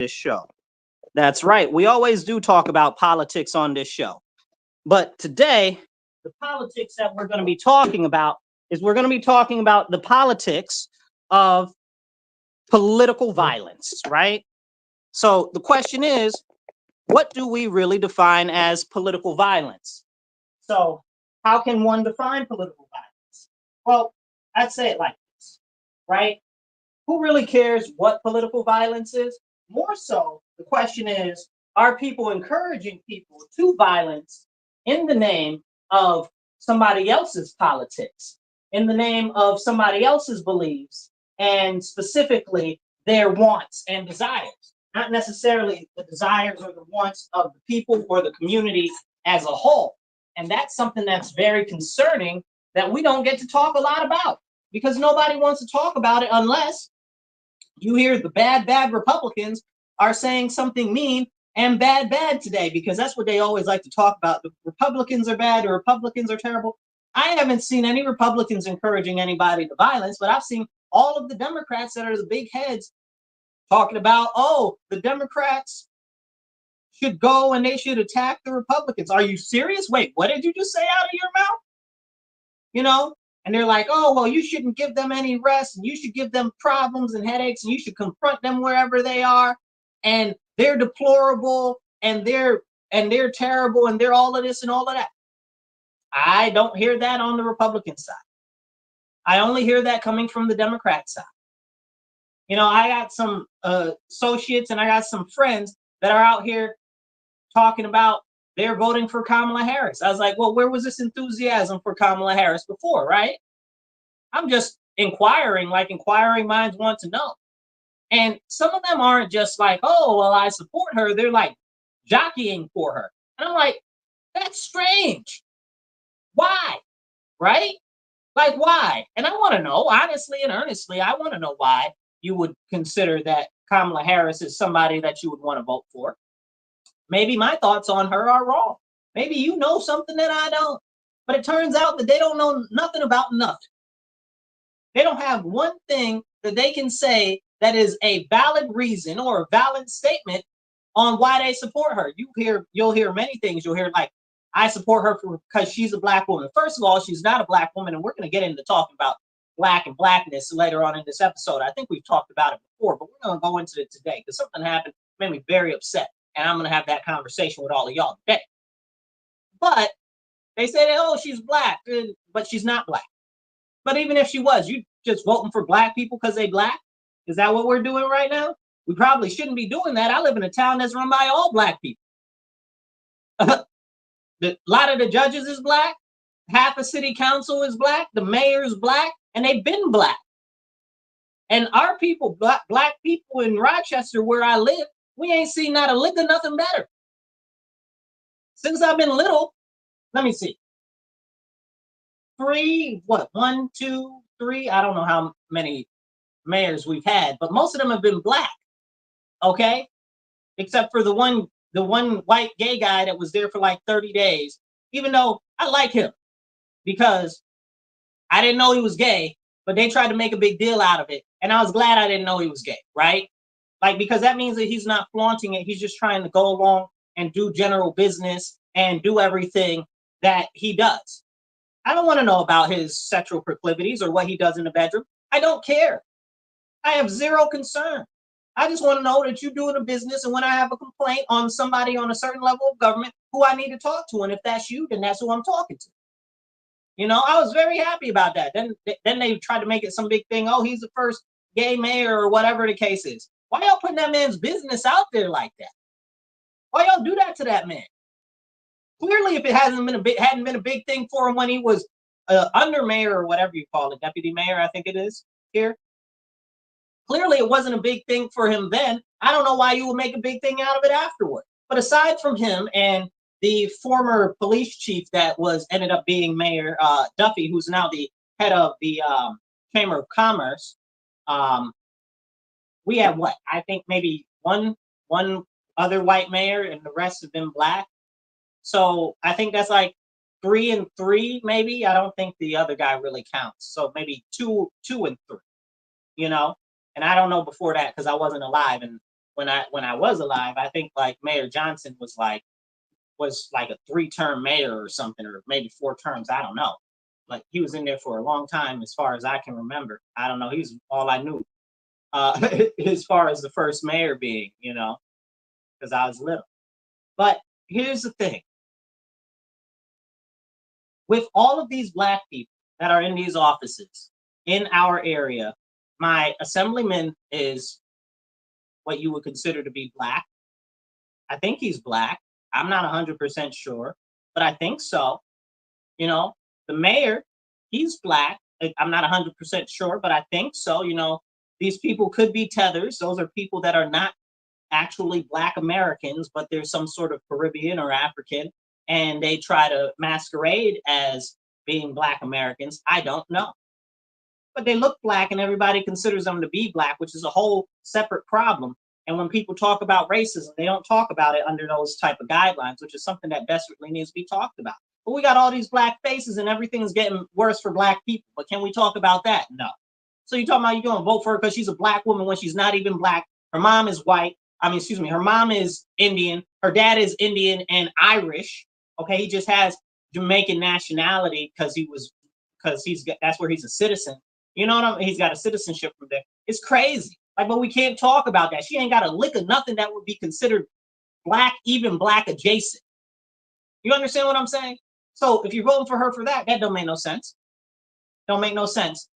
this show. That's right. We always do talk about politics on this show. But today, the politics that we're going to be talking about is we're going to be talking about the politics of political violence, right? So the question is, what do we really define as political violence? So how can one define political violence? Well, I'd say it like this, right? Who really cares what political violence is? More so, the question is, are people encouraging people to violence in the name of somebody else's politics, in the name of somebody else's beliefs, and specifically their wants and desires, not necessarily the desires or the wants of the people or the community as a whole. And that's something that's very concerning that we don't get to talk a lot about, because nobody wants to talk about it unless you hear the bad Republicans are saying something mean and bad today, because that's what they always like to talk about. The Republicans are bad, the Republicans are terrible. I haven't seen any Republicans encouraging anybody to violence, but I've seen all of the Democrats that are the big heads talking about, oh, the Democrats should go and they should attack the Republicans. Are you serious? Wait, what did you just say out of your mouth? You know? And they're like, oh, well, you shouldn't give them any rest, and you should give them problems and headaches, and you should confront them wherever they are. And they're deplorable, and they're terrible, and they're all of this and all of that. I don't hear that on the Republican side. I only hear that coming from the Democrat side. You know, I got some associates and I got some friends that are out here talking about they're voting for Kamala Harris. I was like, well, where was this enthusiasm for Kamala Harris before, right? I'm just inquiring, like inquiring minds want to know. And some of them aren't just like, oh, well, I support her. They're like jockeying for her. And I'm like, that's strange. Why? Right? Like, why? And I want to know, honestly and earnestly, I want to know why you would consider that Kamala Harris is somebody that you would want to vote for. Maybe my thoughts on her are wrong. Maybe you know something that I don't. But it turns out that they don't know nothing about nothing. They don't have one thing that they can say that is a valid reason or a valid statement on why they support her. You'll hear many things. You'll hear like, I support her because she's a Black woman. First of all, she's not a Black woman, and we're going to get into talking about Black and Blackness later on in this episode. I think we've talked about it before, but we're going to go into it today because something happened, made me very upset, and I'm going to have that conversation with all of y'all today. But they say, oh, she's Black, but she's not Black. But even if she was, you just voting for Black people because they Black? Is that what we're doing right now? We probably shouldn't be doing that. I live in a town that's run by all Black people. A lot of the judges is Black. Half the city council is Black. The mayor is Black. And they've been Black. And our people, black people in Rochester, where I live, we ain't seen not a lick of nothing better. Since I've been little, let me see. 1, 2, 3. I don't know how many mayors we've had, but most of them have been Black. Okay? Except for the one white gay guy that was there for like 30 days, even though I like him because I didn't know he was gay, but they tried to make a big deal out of it. And I was glad I didn't know he was gay, right? Like, because that means that he's not flaunting it. He's just trying to go along and do general business and do everything that he does. I don't want to know about his sexual proclivities or what he does in the bedroom. I don't care. I have zero concern. I just want to know that you're doing a business, and when I have a complaint on somebody on a certain level of government, who I need to talk to, and if that's you, then that's who I'm talking to. You know, I was very happy about that. Then they tried to make it some big thing. Oh, he's the first gay mayor or whatever the case is. Why y'all putting that man's business out there like that? Why y'all do that to that man? Clearly, if it hadn't been a big thing for him when he was under mayor or whatever you call it, deputy mayor, I think it is here. Clearly, it wasn't a big thing for him then. I don't know why you would make a big thing out of it afterward. But aside from him and the former police chief that ended up being Mayor Duffy, who's now the head of the Chamber of Commerce, we have what? I think maybe one other white mayor, and the rest have been Black. So I think that's like 3 and 3, maybe. I don't think the other guy really counts. So maybe 2 and 3, you know? And I don't know before that because I wasn't alive and when I was alive. I think like Mayor Johnson was like a 3-term mayor or something, or maybe 4 terms. I don't know. Like he was in there for a long time, as far as I can remember. I don't know. He's all I knew, as far as the first mayor being, because I was little. But here's the thing: with all of these black people that are in these offices in our area, my assemblyman is what you would consider to be black. I think he's black. I'm not 100% sure, but I think so. The mayor, he's black. I'm not 100% sure, but I think so. These people could be tethers. Those are people that are not actually black Americans, but they're some sort of Caribbean or African, and they try to masquerade as being black Americans. I don't know. But they look black and everybody considers them to be black, which is a whole separate problem. And when people talk about racism, they don't talk about it under those type of guidelines, which is something that desperately needs to be talked about. But we got all these black faces and everything's getting worse for black people. But can we talk about that? No. So you talking about you're going to vote for her because she's a black woman when she's not even black. Her mom is white. Her mom is Indian. Her dad is Indian and Irish. Okay, he just has Jamaican nationality because that's where he's a citizen. You know what I mean? He's got a citizenship from there. It's crazy. But we can't talk about that. She ain't got a lick of nothing that would be considered black, even black adjacent. You understand what I'm saying? So if you're voting for her for that, that don't make no sense. Don't make no sense.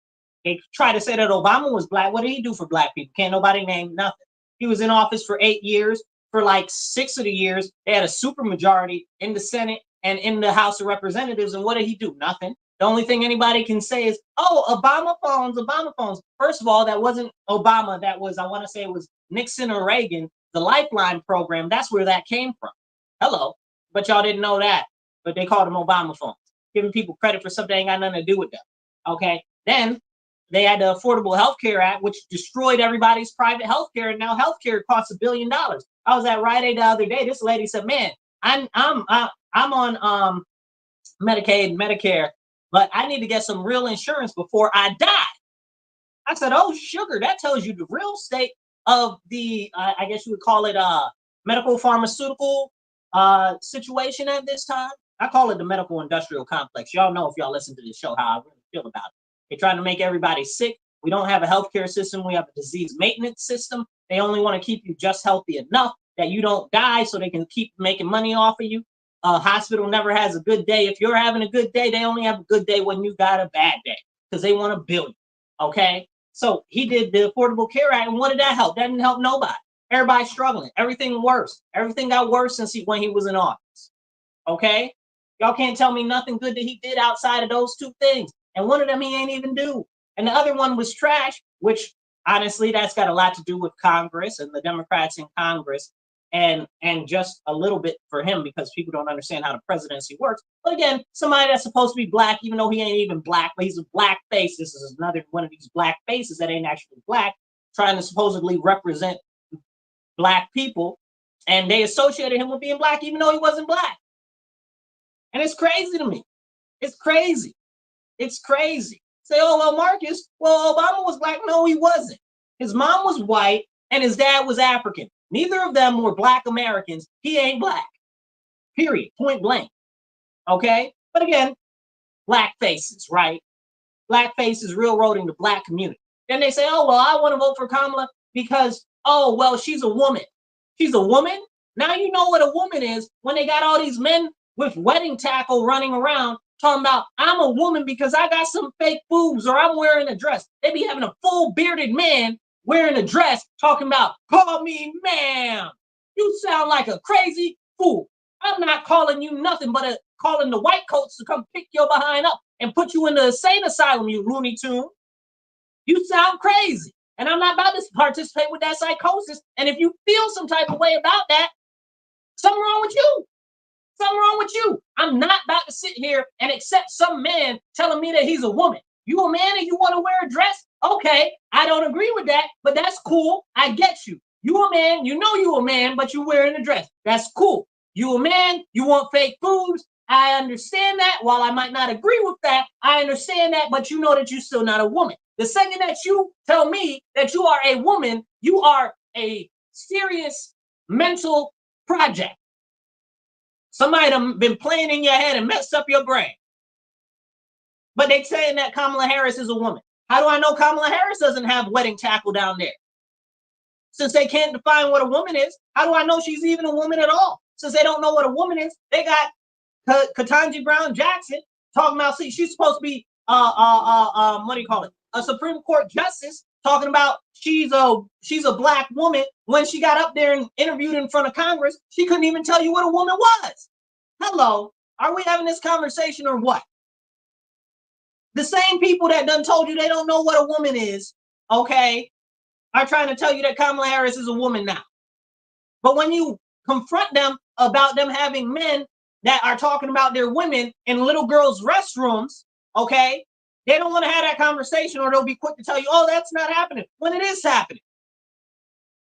They try to say that Obama was black. What did he do for black people? Can't nobody name nothing. He was in office for 8 years. For like 6 of the years, they had a super majority in the Senate and in the House of Representatives. And what did he do? Nothing. The only thing anybody can say is, oh, Obama phones. First of all, that wasn't Obama. That was, I want to say it was Nixon or Reagan, the Lifeline program. That's where that came from. Hello. But y'all didn't know that. But they called them Obama phones, giving people credit for something that ain't got nothing to do with them. Okay. Then they had the Affordable Health Care Act, which destroyed everybody's private health care. And now health care costs $1 billion. I was at Rite Aid the other day. This lady said, man, I'm on Medicaid and Medicare, but I need to get some real insurance before I die. I said, oh, sugar, that tells you the real state of the, I guess you would call it medical pharmaceutical situation at this time. I call it the medical industrial complex. Y'all know if y'all listen to this show how I really feel about it. They're trying to make everybody sick. We don't have a healthcare system. We have a disease maintenance system. They only want to keep you just healthy enough that you don't die so they can keep making money off of you. A hospital never has a good day. If you're having a good day, they only have a good day when you got a bad day because they want to bill you. Okay? So he did the Affordable Care Act, and what did that help? That didn't help nobody. Everybody's struggling. Everything worse. Everything got worse when he was in office. Okay? Y'all can't tell me nothing good that he did outside of those 2 things. And one of them he ain't even do. And the other one was trash, which honestly, that's got a lot to do with Congress and the Democrats in Congress and just a little bit for him because people don't understand how the presidency works. But again, somebody that's supposed to be black, even though he ain't even black, but he's a black face. This is another one of these black faces that ain't actually black, trying to supposedly represent black people. And they associated him with being black, even though he wasn't black. And it's crazy to me. It's crazy. It's crazy. Say, oh, well, Marcus, well, Obama was black. No, he wasn't. His mom was white and his dad was African. Neither of them were black Americans. He ain't black. Period. Point blank. Okay? But again, black faces, right? Black faces railroading the black community. Then they say, oh, well, I want to vote for Kamala because, oh, well, she's a woman. She's a woman? Now you know what a woman is when they got all these men with wedding tackle running around talking about, I'm a woman because I got some fake boobs or I'm wearing a dress. They be having a full bearded man wearing a dress talking about, call me ma'am. You sound like a crazy fool. I'm not calling you nothing but calling the white coats to come pick your behind up and put you in the insane asylum, you Looney Tune. You sound crazy. And I'm not about to participate with that psychosis. And if you feel some type of way about that, something wrong with you. Something wrong with you. I'm not about to sit here and accept some man telling me that he's a woman. You a man and you want to wear a dress? Okay, I don't agree with that, but that's cool. I get you. You a man, you know you a man, but you wearing a dress. That's cool. You a man, you want fake boobs. I understand that. While I might not agree with that, I understand that, but you know that you're still not a woman. The second that you tell me that you are a woman, you are a serious mental project. Somebody done been playing in your head and messed up your brain. But they saying that Kamala Harris is a woman. How do I know Kamala Harris doesn't have wedding tackle down there? Since they can't define what a woman is, how do I know she's even a woman at all? Since they don't know what a woman is, they got Ketanji Brown Jackson talking about, see, she's supposed to be what do you call it? A Supreme Court justice, talking about she's a black woman. When she got up there and interviewed in front of Congress, she couldn't even tell you what a woman was. Hello, are we having this conversation or what? The same people that done told you they don't know what a woman is, okay, are trying to tell you that Kamala Harris is a woman now. But when you confront them about them having men that are talking about their women in little girls' restrooms, okay, they don't want to have that conversation, or they'll be quick to tell you, oh, that's not happening, when it is happening.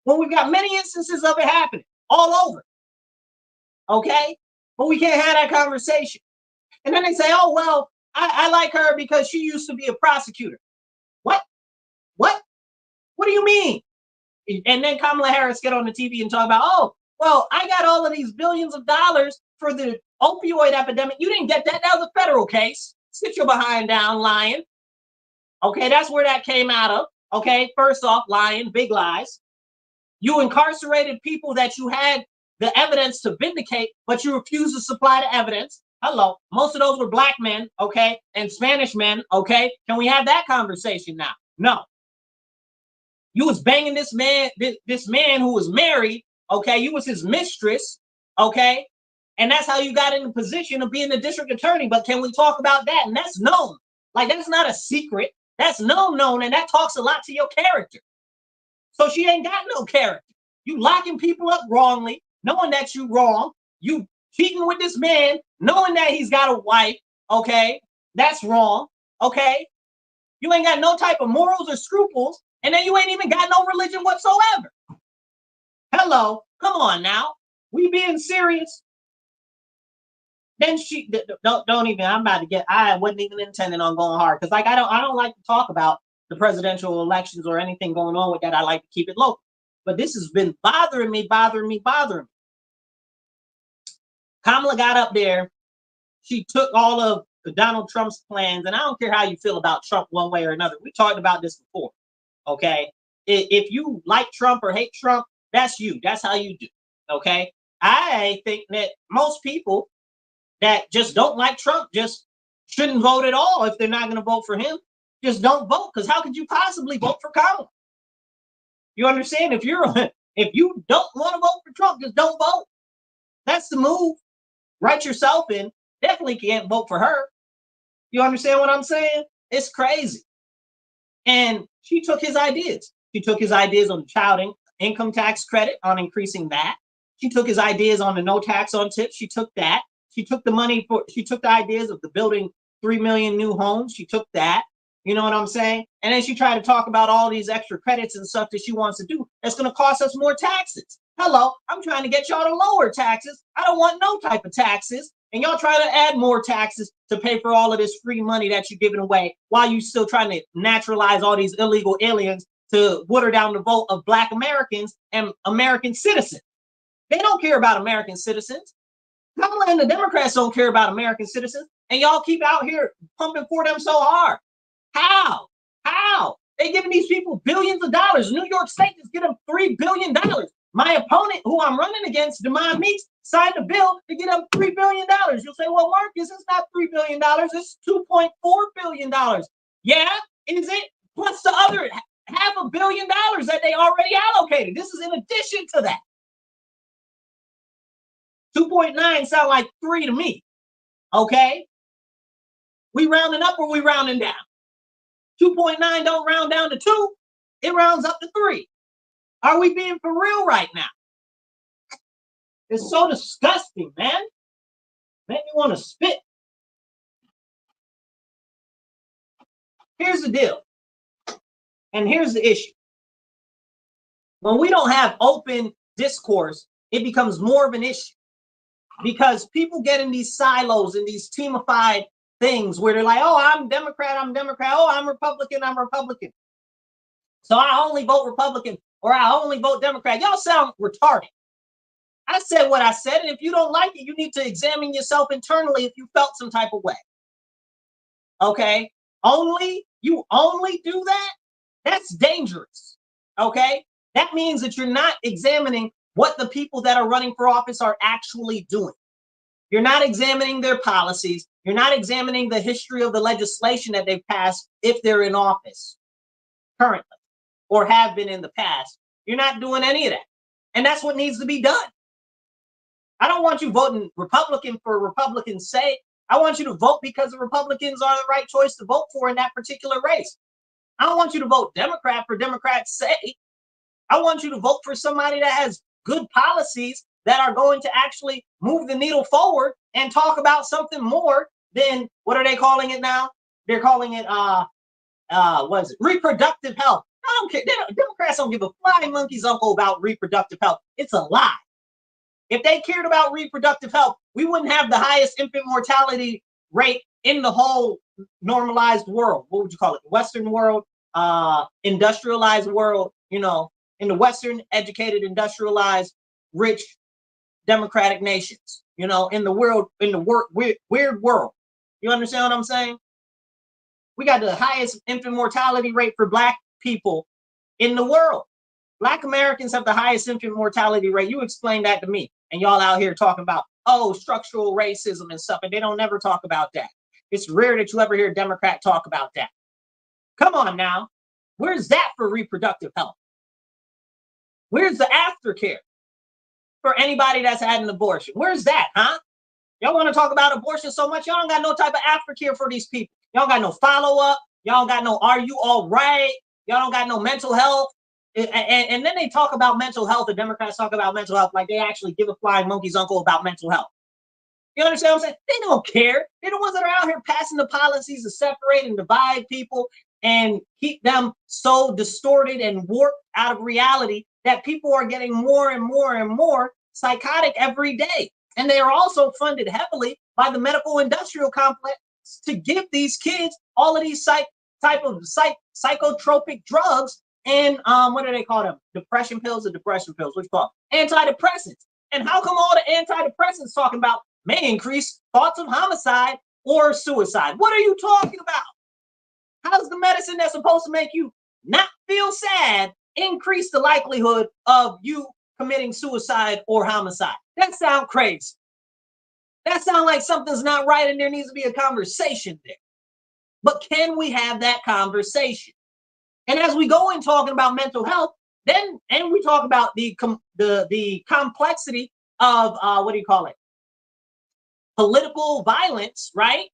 When we've got many instances of it happening all over, okay? But we can't have that conversation. And then they say, oh, well, I like her because she used to be a prosecutor. What? What? What do you mean? And then Kamala Harris get on the TV and talk about, oh, well, I got all of these billions of dollars for the opioid epidemic. You didn't get that. That was a federal case. Sit your behind down, lying. Okay, that's where that came out of. Okay, first off, lying, big lies. You incarcerated people that you had the evidence to vindicate, but you refused to supply the evidence. Hello, most of those were black men, okay, and Spanish men, okay? Can we have that conversation now? No. You was banging this man who was married, okay? You was his mistress, okay? And that's how you got in the position of being the district attorney. But can we talk about that? And that's known. Like, that's not a secret. That's known, and that talks a lot to your character. So she ain't got no character. You locking people up wrongly, knowing that you wrong. You cheating with this man, knowing that he's got a wife, okay? That's wrong, okay? You ain't got no type of morals or scruples, and then you ain't even got no religion whatsoever. Hello, come on now. We being serious? Then she don't even. I'm about to get. I wasn't even intending on going hard because, like, I don't like to talk about the presidential elections or anything going on with that. I like to keep it local. But this has been bothering me. Kamala got up there. She took all of Donald Trump's plans, and I don't care how you feel about Trump one way or another. We talked about this before, okay? If you like Trump or hate Trump, that's you. That's how you do, okay? I think that most people that just don't like Trump just shouldn't vote at all if they're not going to vote for him. Just don't vote, because how could you possibly vote for Kamala? You understand? If you don't want to vote for Trump, just don't vote. That's the move. Write yourself in. Definitely can't vote for her. You understand what I'm saying? It's crazy. And she took his ideas. She took his ideas on the child income tax credit, on increasing that. She took his ideas on the no tax on tips. She took that. She took the ideas of the building 3 million new homes. She took that. You know what I'm saying? And then she tried to talk about all these extra credits and stuff that she wants to do. That's going to cost us more taxes. Hello, I'm trying to get y'all to lower taxes. I don't want no type of taxes. And y'all try to add more taxes to pay for all of this free money that you're giving away while you still trying to naturalize all these illegal aliens to water down the vote of Black Americans and American citizens. They don't care about American citizens. Kamala and the Democrats don't care about American citizens. And y'all keep out here pumping for them so hard. How? They giving these people billions of dollars. New York State is getting $3 billion. My opponent, who I'm running against, Demond Meeks, signed a bill to get them $3 billion. You'll say, well, Marcus, it's not $3 billion. It's $2.4 billion. Yeah, is it? Plus the other $500 million that they already allocated. This is in addition to that. 2.9 sound like 3 to me. Okay? We rounding up or we rounding down? 2.9 don't round down to 2. It rounds up to 3. Are we being for real right now? It's so disgusting, man. Make me want to spit. Here's the deal. And here's the issue. When we don't have open discourse, it becomes more of an issue. Because people get in these silos and these teamified things where they're like, oh, I'm Democrat. Oh, I'm Republican. So I only vote Republican or I only vote Democrat. Y'all sound retarded. I said what I said, and if you don't like it, you need to examine yourself internally if you felt some type of way. Okay? You only do that? That's dangerous. Okay? That means that you're not examining what the people that are running for office are actually doing. You're not examining their policies. You're not examining the history of the legislation that they've passed if they're in office currently or have been in the past. You're not doing any of that. And that's what needs to be done. I don't want you voting Republican for Republicans' sake. I want you to vote because the Republicans are the right choice to vote for in that particular race. I don't want you to vote Democrat for Democrats' sake. I want you to vote for somebody that has good policies that are going to actually move the needle forward and talk about something more than, what are they calling it now? They're calling it what is it? Reproductive health. I don't care. Democrats don't give a flying monkey's uncle about reproductive health. It's a lie. If they cared about reproductive health, we wouldn't have the highest infant mortality rate in the whole normalized world. What would you call it? Western world, industrialized world, in the Western educated, industrialized, rich, democratic nations, in the world, weird world. You understand what I'm saying? We got the highest infant mortality rate for Black people in the world. Black Americans have the highest infant mortality rate. You explain that to me. And y'all out here talking about, structural racism and stuff. And they don't never talk about that. It's rare that you ever hear a Democrat talk about that. Come on now. Where's that for reproductive health? Where's the aftercare for anybody that's had an abortion? Where's that, huh? Y'all want to talk about abortion so much? Y'all don't got no type of aftercare for these people. Y'all got no follow-up. Y'all don't got no, are you all right? Y'all don't got no mental health. And then they talk about mental health. The Democrats talk about mental health like they actually give a flying monkey's uncle about mental health. You understand what I'm saying? They don't care. They're the ones that are out here passing the policies to separate and divide people and keep them so distorted and warped out of reality that people are getting more and more and more psychotic every day. And they are also funded heavily by the medical industrial complex to give these kids all of these psychotropic drugs and what do they call them? Depression pills or depression pills? What you call them? Antidepressants. And how come all the antidepressants talking about may increase thoughts of homicide or suicide? What are you talking about? How's the medicine that's supposed to make you not feel sad increase the likelihood of you committing suicide or homicide? That sounds crazy. That sounds like something's not right and there needs to be a conversation there. But can we have that conversation? And as we go in talking about mental health, and we talk about the complexity of political violence, right?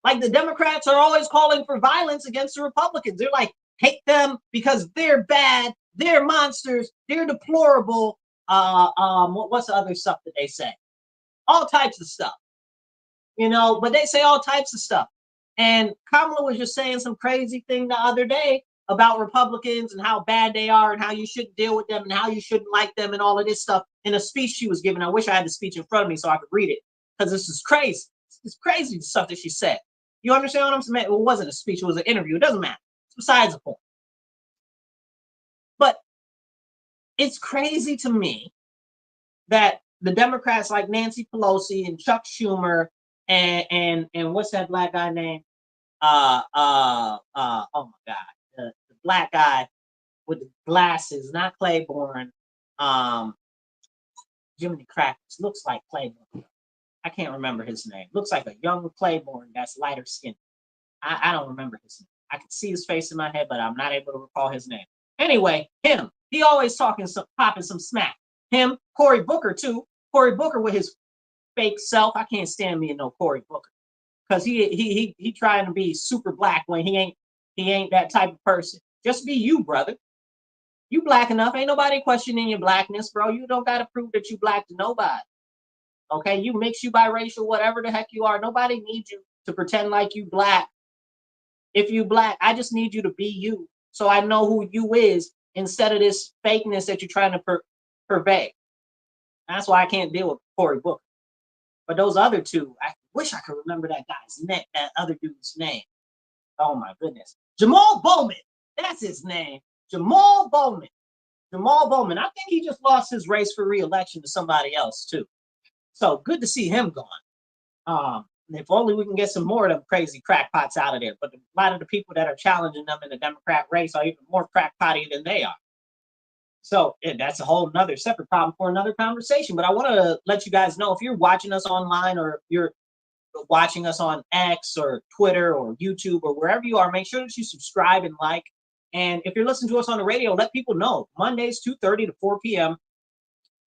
Like the Democrats are always calling for violence against the Republicans. They're like, hate them because they're bad, they're monsters, they're deplorable. What's the other stuff that they say? All types of stuff, but they say all types of stuff. And Kamala was just saying some crazy thing the other day about Republicans and how bad they are and how you shouldn't deal with them and how you shouldn't like them and all of this stuff in a speech she was giving. I wish I had the speech in front of me so I could read it because this is crazy. It's crazy the stuff that she said. You understand what I'm saying? Well, it wasn't a speech. It was an interview. It doesn't matter. It's besides the point. But it's crazy to me that the Democrats like Nancy Pelosi and Chuck Schumer and what's that Black guy name? Oh my God. The Black guy with the glasses, not Claiborne. Jiminy Crackers. Looks like Claiborne. I can't remember his name. Looks like a young Claiborne that's lighter skinned. I don't remember his name. I can see his face in my head, but I'm not able to recall his name. Anyway, him. He always popping some smack. Him, Cory Booker too. Cory Booker with his fake self. I can't stand me and no Cory Booker because he trying to be super black when he ain't that type of person. Just be you, brother. You black enough. Ain't nobody questioning your blackness, bro. You don't got to prove that you black to nobody. Okay, you mix, you biracial, whatever the heck you are. Nobody needs you to pretend like you black. If you black, I just need you to be you, so I know who you is instead of this fakeness that you're trying to purvey. That's why I can't deal with Cory Booker. But those other two, I wish I could remember that guy's name, that other dude's name. Oh my goodness, Jamal Bowman. That's his name, Jamal Bowman. Jamal Bowman, I think he just lost his race for re-election to somebody else too. So good to see him gone. If only we can get some more of them crazy crackpots out of there. But a lot of the people that are challenging them in the Democrat race are even more crackpotty than they are. So that's a whole nother separate problem for another conversation. But I want to let you guys know, if you're watching us online or if you're watching us on X or Twitter or YouTube or wherever you are, make sure that you subscribe and like. And if you're listening to us on the radio, let people know. Mondays, 2:30 to 4 p.m.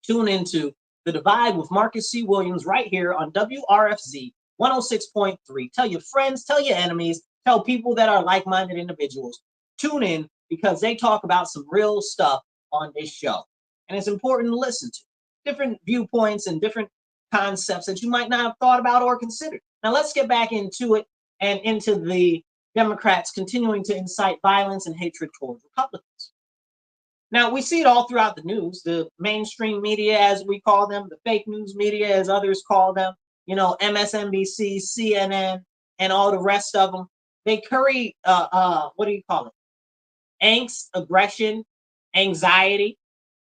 Tune into The Divide with Marcus C. Williams right here on WRFZ 106.3. Tell your friends, tell your enemies, tell people that are like-minded individuals. Tune in because they talk about some real stuff on this show. And it's important to listen to different viewpoints and different concepts that you might not have thought about or considered. Now let's get back into it and into the Democrats continuing to incite violence and hatred towards Republicans. Now, we see it all throughout the news, the mainstream media, as we call them, the fake news media, as others call them, MSNBC, CNN, and all the rest of them. They curry, what do you call it? Angst, aggression, anxiety,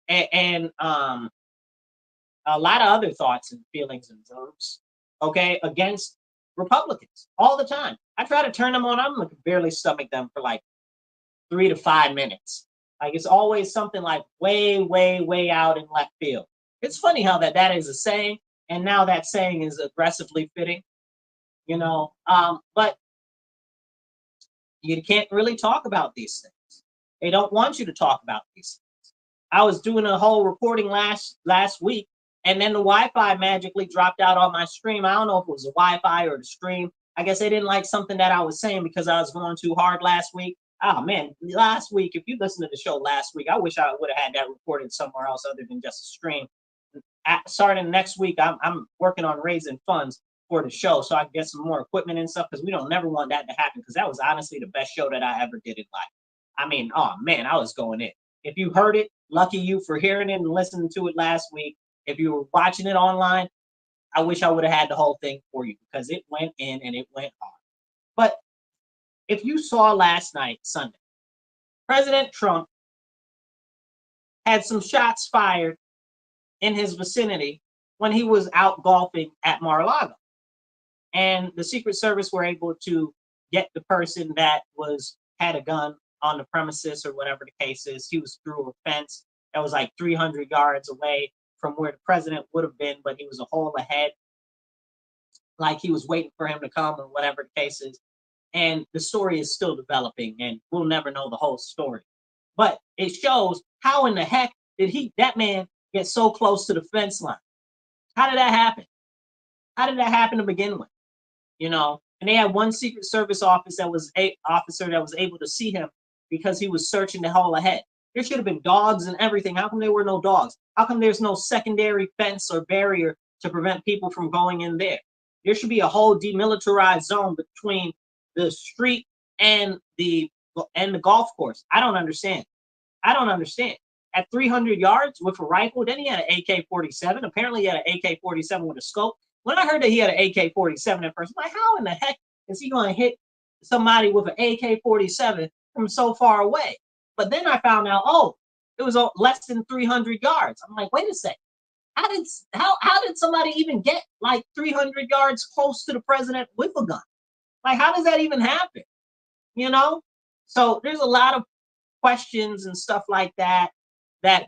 and a lot of other thoughts and feelings and verbs, okay, against Republicans all the time. I try to turn them on. I'm going to barely stomach them for like 3 to 5 minutes. Like it's always something like way, way, way out in left field. It's funny how that is a saying, and now that saying is aggressively fitting, but you can't really talk about these things. They don't want you to talk about these things. I was doing a whole recording last week, and then the Wi-Fi magically dropped out on my stream. I don't know if it was the Wi-Fi or the stream. I guess they didn't like something that I was saying because I was going too hard last week. Oh man, last week, if you listened to the show last week, I wish I would have had that recorded somewhere else other than just a stream. Starting next week, I'm working on raising funds for the show so I can get some more equipment and stuff, because we don't never want that to happen, because that was honestly the best show that I ever did in life. I mean, oh man, I was going in. If you heard it, lucky you for hearing it and listening to it last week. If you were watching it online, I wish I would have had the whole thing for you, because it went in and it went hard. But if you saw last night, Sunday, President Trump had some shots fired in his vicinity when he was out golfing at Mar-a-Lago. And the Secret Service were able to get the person that had a gun on the premises, or whatever the case is. He was through a fence that was like 300 yards away from where the president would have been, but he was a hole ahead, like he was waiting for him to come, or whatever the case is. And the story is still developing, and we'll never know the whole story. But it shows how in the heck did that man get so close to the fence line? How did that happen? How did that happen to begin with? And they had one Secret Service officer that was able to see him because he was searching the hole ahead. There should have been dogs and everything. How come there were no dogs? How come there's no secondary fence or barrier to prevent people from going in there? There should be a whole demilitarized zone between the street and the golf course. I don't understand. At 300 yards with a rifle, then he had an AK-47. Apparently he had an AK-47 with a scope. When I heard that he had an AK-47 at first, I'm like, how in the heck is he going to hit somebody with an AK-47 from so far away? But then I found out, it was less than 300 yards. I'm like, wait a second. How did somebody even get like 300 yards close to the president with a gun? Like, how does that even happen? So there's a lot of questions and stuff like that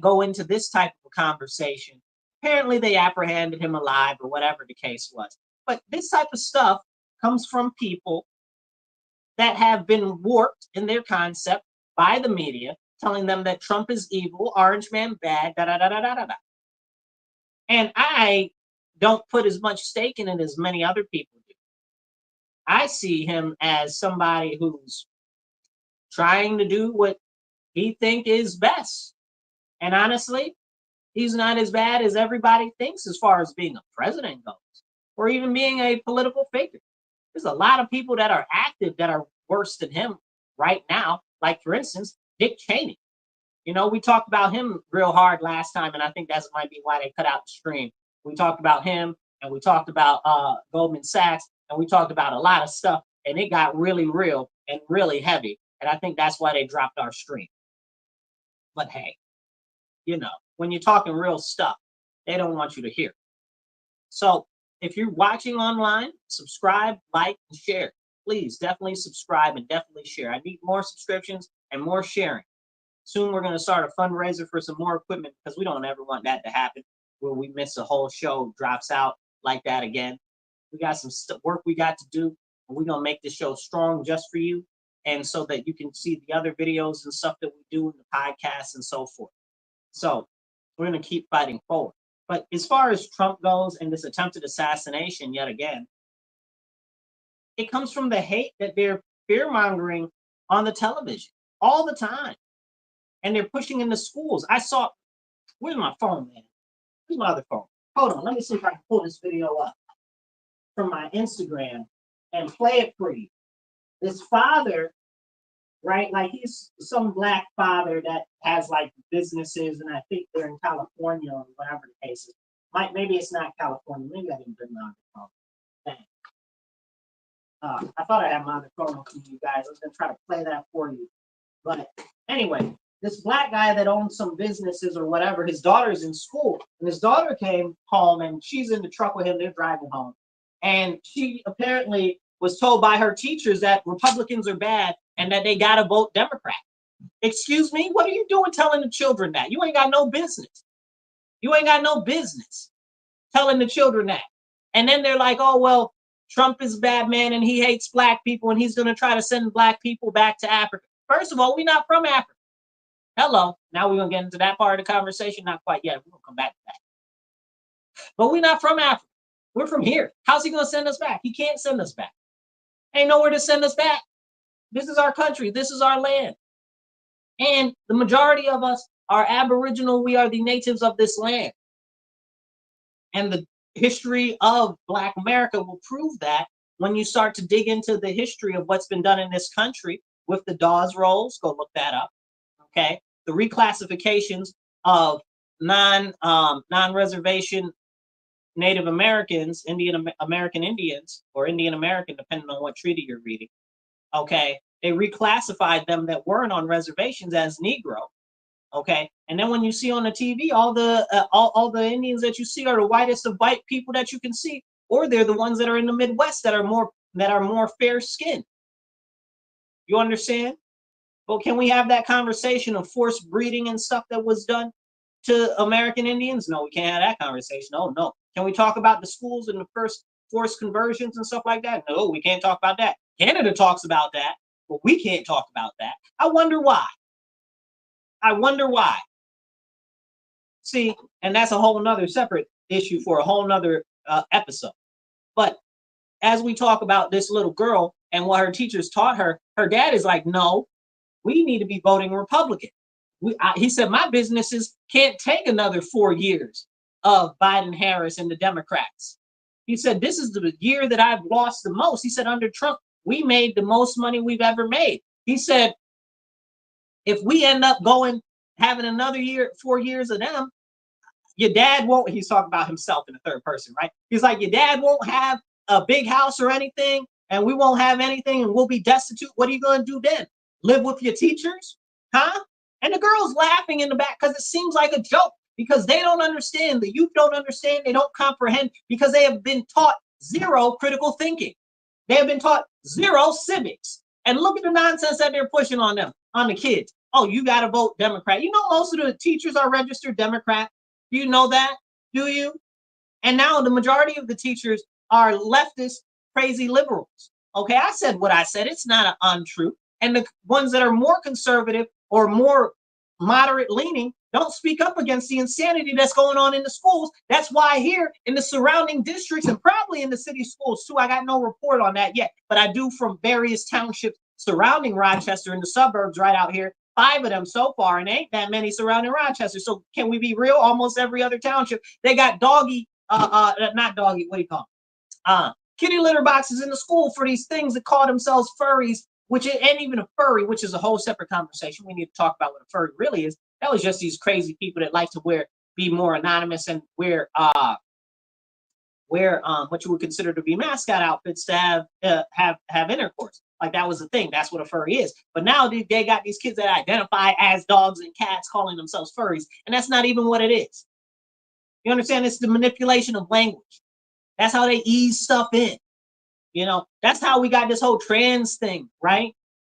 go into this type of a conversation. Apparently they apprehended him alive, or whatever the case was. But this type of stuff comes from people that have been warped in their concept by the media, telling them that Trump is evil, Orange Man bad, da da da da da da. And I don't put as much stake in it as many other people do. I see him as somebody who's trying to do what he think is best. And honestly, he's not as bad as everybody thinks as far as being a president goes, or even being a political figure. There's a lot of people that are active that are worse than him right now. Like, for instance, Dick Cheney. We talked about him real hard last time, and I think that might be why they cut out the stream. We talked about him, and we talked about Goldman Sachs, and we talked about a lot of stuff, and it got really real and really heavy. And I think that's why they dropped our stream. But hey, you know, when you're talking real stuff, they don't want you to hear. So if you're watching online, subscribe, like, and share. Please definitely subscribe and definitely share. I need more subscriptions and more sharing. Soon we're going to start a fundraiser for some more equipment because we don't ever want that to happen where we miss a whole show, drops out like that again. We got some work we got to do, and we're going to make this show strong just for you, and so that you can see the other videos and stuff that we do in the podcast and so forth. So we're going to keep fighting forward. But as far as Trump goes and this attempted assassination, yet again, it comes from the hate that they're fear-mongering on the television all the time. And they're pushing in the schools. I saw, where's my phone, man? Where's my other phone? Hold on, let me see if I can pull this video up from my Instagram and play it for you. This father, right? Like he's some black father that has like businesses, and I think they're in California or whatever the case is. Maybe it's not California. Maybe I didn't bring my other phone. Dang. I thought I had my other phone for you guys. I was gonna try to play that for you. But anyway, this black guy that owns some businesses or whatever, his daughter's in school, and his daughter came home and she's in the truck with him. They're driving home. And she apparently was told by her teachers that Republicans are bad and that they got to vote Democrat. Excuse me? What are you doing telling the children that? You ain't got no business. You ain't got no business telling the children that. And then they're like, oh, well, Trump is a bad man and he hates black people and he's going to try to send black people back to Africa. First of all, we're not from Africa. Hello. Now we're going to get into that part of the conversation. Not quite yet. We're going to come back to that. But we're not from Africa. We're from here. How's he going to send us back? He can't send us back. Ain't nowhere to send us back. This is our country. This is our land. And the majority of us are Aboriginal. We are the natives of this land. And the history of Black America will prove that when you start to dig into the history of what's been done in this country with the Dawes rolls. Go look that up. Okay. The reclassifications of non-reservation Native Americans, American Indians, or Indian American, depending on what treaty you're reading. Okay, they reclassified them that weren't on reservations as Negro. Okay, and then when you see on the TV, all the Indians that you see are the whitest of white people that you can see, or they're the ones that are in the Midwest that are more fair skinned. You understand? Well, can we have that conversation of forced breeding and stuff that was done to American Indians? No, we can't have that conversation. Oh, no. Can we talk about the schools and the first forced conversions and stuff like that? No, we can't talk about that. Canada talks about that, but we can't talk about that. I wonder why. I wonder why. See, and that's a whole nother separate issue for a whole nother episode. But as we talk about this little girl and what her teachers taught her, her dad is like, no, we need to be voting Republican. He said, my businesses can't take another 4 years of Biden, Harris, and the Democrats. He said, this is the year that I've lost the most. He said, under Trump, we made the most money we've ever made. He said, if we end up having another 4 years of them, your dad won't, he's talking about himself in the third person, right? He's like, your dad won't have a big house or anything, and we won't have anything, and we'll be destitute. What are you going to do then? Live with your teachers? Huh? And the girl's laughing in the back because it seems like a joke, because they don't understand. The youth don't understand. They don't comprehend because they have been taught zero critical thinking. They have been taught zero civics. And look at the nonsense that they're pushing on them, on the kids. Oh, you got to vote Democrat. You know, most of the teachers are registered Democrat. Do you know that? Do you? And now the majority of the teachers are leftist, crazy liberals. Okay, I said what I said. It's not an untruth. And the ones that are more conservative or more moderate leaning don't speak up against the insanity that's going on in the schools. That's why here in the surrounding districts and probably in the city schools too, I got no report on that yet, but I do from various townships surrounding Rochester in the suburbs right out here, 5 of them so far, and ain't that many surrounding Rochester. So can we be real? Almost every other township, they got not doggy, what do you call them? Kitty litter boxes in the school for these things that call themselves furries, which ain't even a furry, which is a whole separate conversation. We need to talk about what a furry really is. That was just these crazy people that like to be more anonymous and wear what you would consider to be mascot outfits to have intercourse. Like that was the thing. That's what a furry is. But now they got these kids that identify as dogs and cats calling themselves furries. And that's not even what it is. You understand? It's the manipulation of language. That's how they ease stuff in. That's how we got this whole trans thing, right?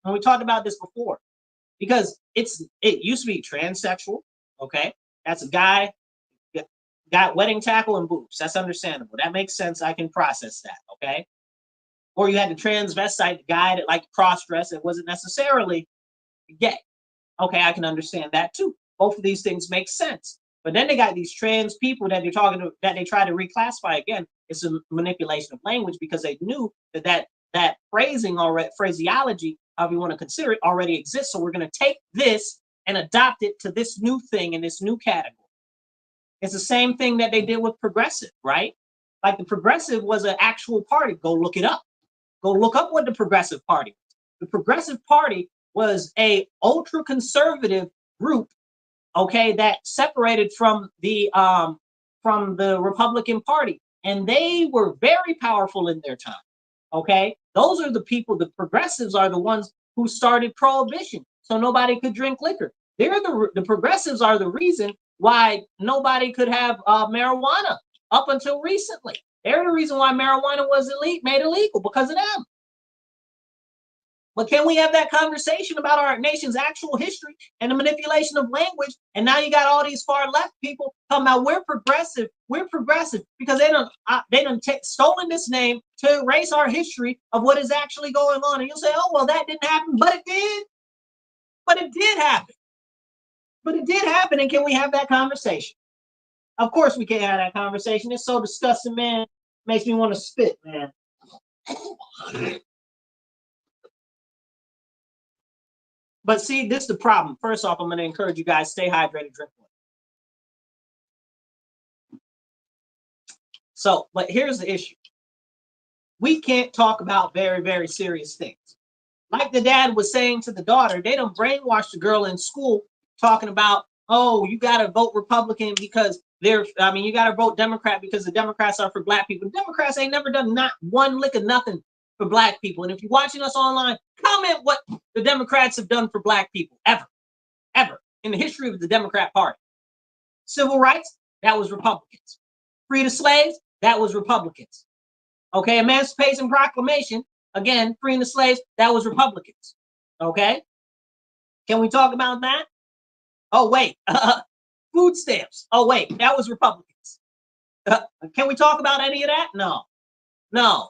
And we talked about this before. Because it used to be transsexual, okay? That's a guy got wedding tackle and boobs. That's understandable. That makes sense. I can process that, okay? Or you had the transvestite guy that liked to cross-dress and wasn't necessarily gay. Okay, I can understand that too. Both of these things make sense. But then they got these trans people that that they try to reclassify again. It's a manipulation of language because they knew that phrasing or phraseology, however you want to consider it, already exists. So we're going to take this and adopt it to this new thing in this new category. It's the same thing that they did with progressive, right? Like the progressive was an actual party. Go look it up. Go look up what the progressive party was. The progressive party was a ultra conservative group, okay, that separated from the Republican Party, and they were very powerful in their time. Okay, those are the people. The progressives are the ones who started prohibition, so nobody could drink liquor. They're the progressives are the reason why nobody could have marijuana up until recently. They're the reason why marijuana was made illegal because of them. But can we have that conversation about our nation's actual history and the manipulation of language? And now you got all these far left people talking about we're progressive because they done stolen this name to erase our history of what is actually going on. And you'll say, oh, well, that didn't happen, but it did. But it did happen. But it did happen. And can we have that conversation? Of course we can't have that conversation. It's so disgusting, man. Makes me want to spit, man. But see, this is the problem. First off, I'm going to encourage you guys, stay hydrated, drink water. So, but here's the issue. We can't talk about very, very serious things. Like the dad was saying to the daughter, they don't brainwash the girl in school talking about, oh, you got to vote Republican because you got to vote Democrat because the Democrats are for black people. The Democrats ain't never done not one lick of nothing for black people. And if you're watching us online, comment what the Democrats have done for black people ever in the history of the Democrat Party. Civil rights, that was Republicans. Free the slaves, that was Republicans. Okay, Emancipation Proclamation, again, freeing the slaves, that was Republicans. Okay, can we talk about that? Oh, wait, food stamps. Oh, wait, that was Republicans. Can we talk about any of that? No.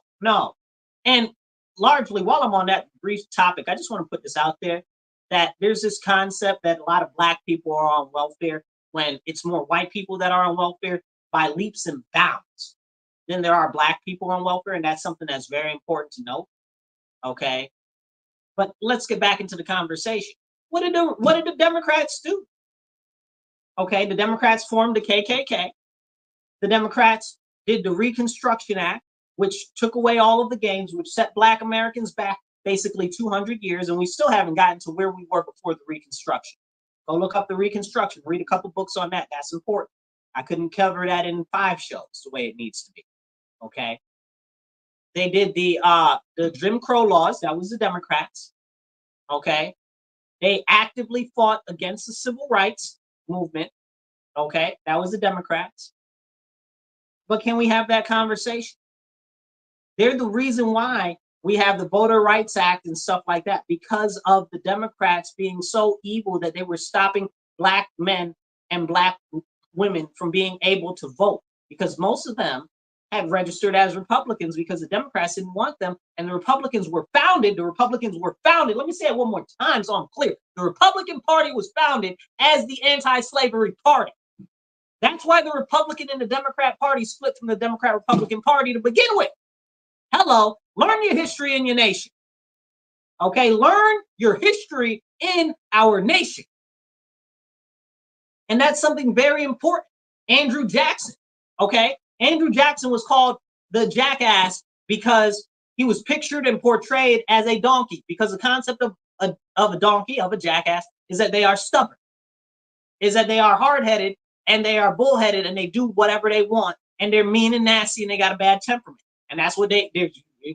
And largely, while I'm on that brief topic, I just want to put this out there, that there's this concept that a lot of black people are on welfare when it's more white people that are on welfare by leaps and bounds. Then there are black people on welfare, and that's something that's very important to know. Okay, but let's get back into the conversation. What did the Democrats do? Okay, the Democrats formed the KKK. The Democrats did the Reconstruction Act, which took away all of the gains, which set black Americans back basically 200 years, and we still haven't gotten to where we were before the Reconstruction. Go look up the Reconstruction, read a couple books on that. That's important. I couldn't cover that in 5 shows the way it needs to be. Okay. They did the Jim Crow laws. That was the Democrats. Okay. They actively fought against the civil rights movement. Okay. That was the Democrats. But can we have that conversation? They're the reason why we have the Voter Rights Act and stuff like that, because of the Democrats being so evil that they were stopping black men and black women from being able to vote, because most of them had registered as Republicans because the Democrats didn't want them, and the Republicans were founded. Let me say it one more time so I'm clear. The Republican Party was founded as the anti-slavery party. That's why the Republican and the Democrat Party split from the Democrat-Republican Party to begin with. Hello, learn your history in your nation. Okay, learn your history in our nation. And that's something very important. Andrew Jackson, okay? Andrew Jackson was called the jackass because he was pictured and portrayed as a donkey, because the concept of a donkey, of a jackass, is that they are stubborn, is that they are hard-headed, and they are bullheaded, and they do whatever they want, and they're mean and nasty, and they got a bad temperament. And that's what we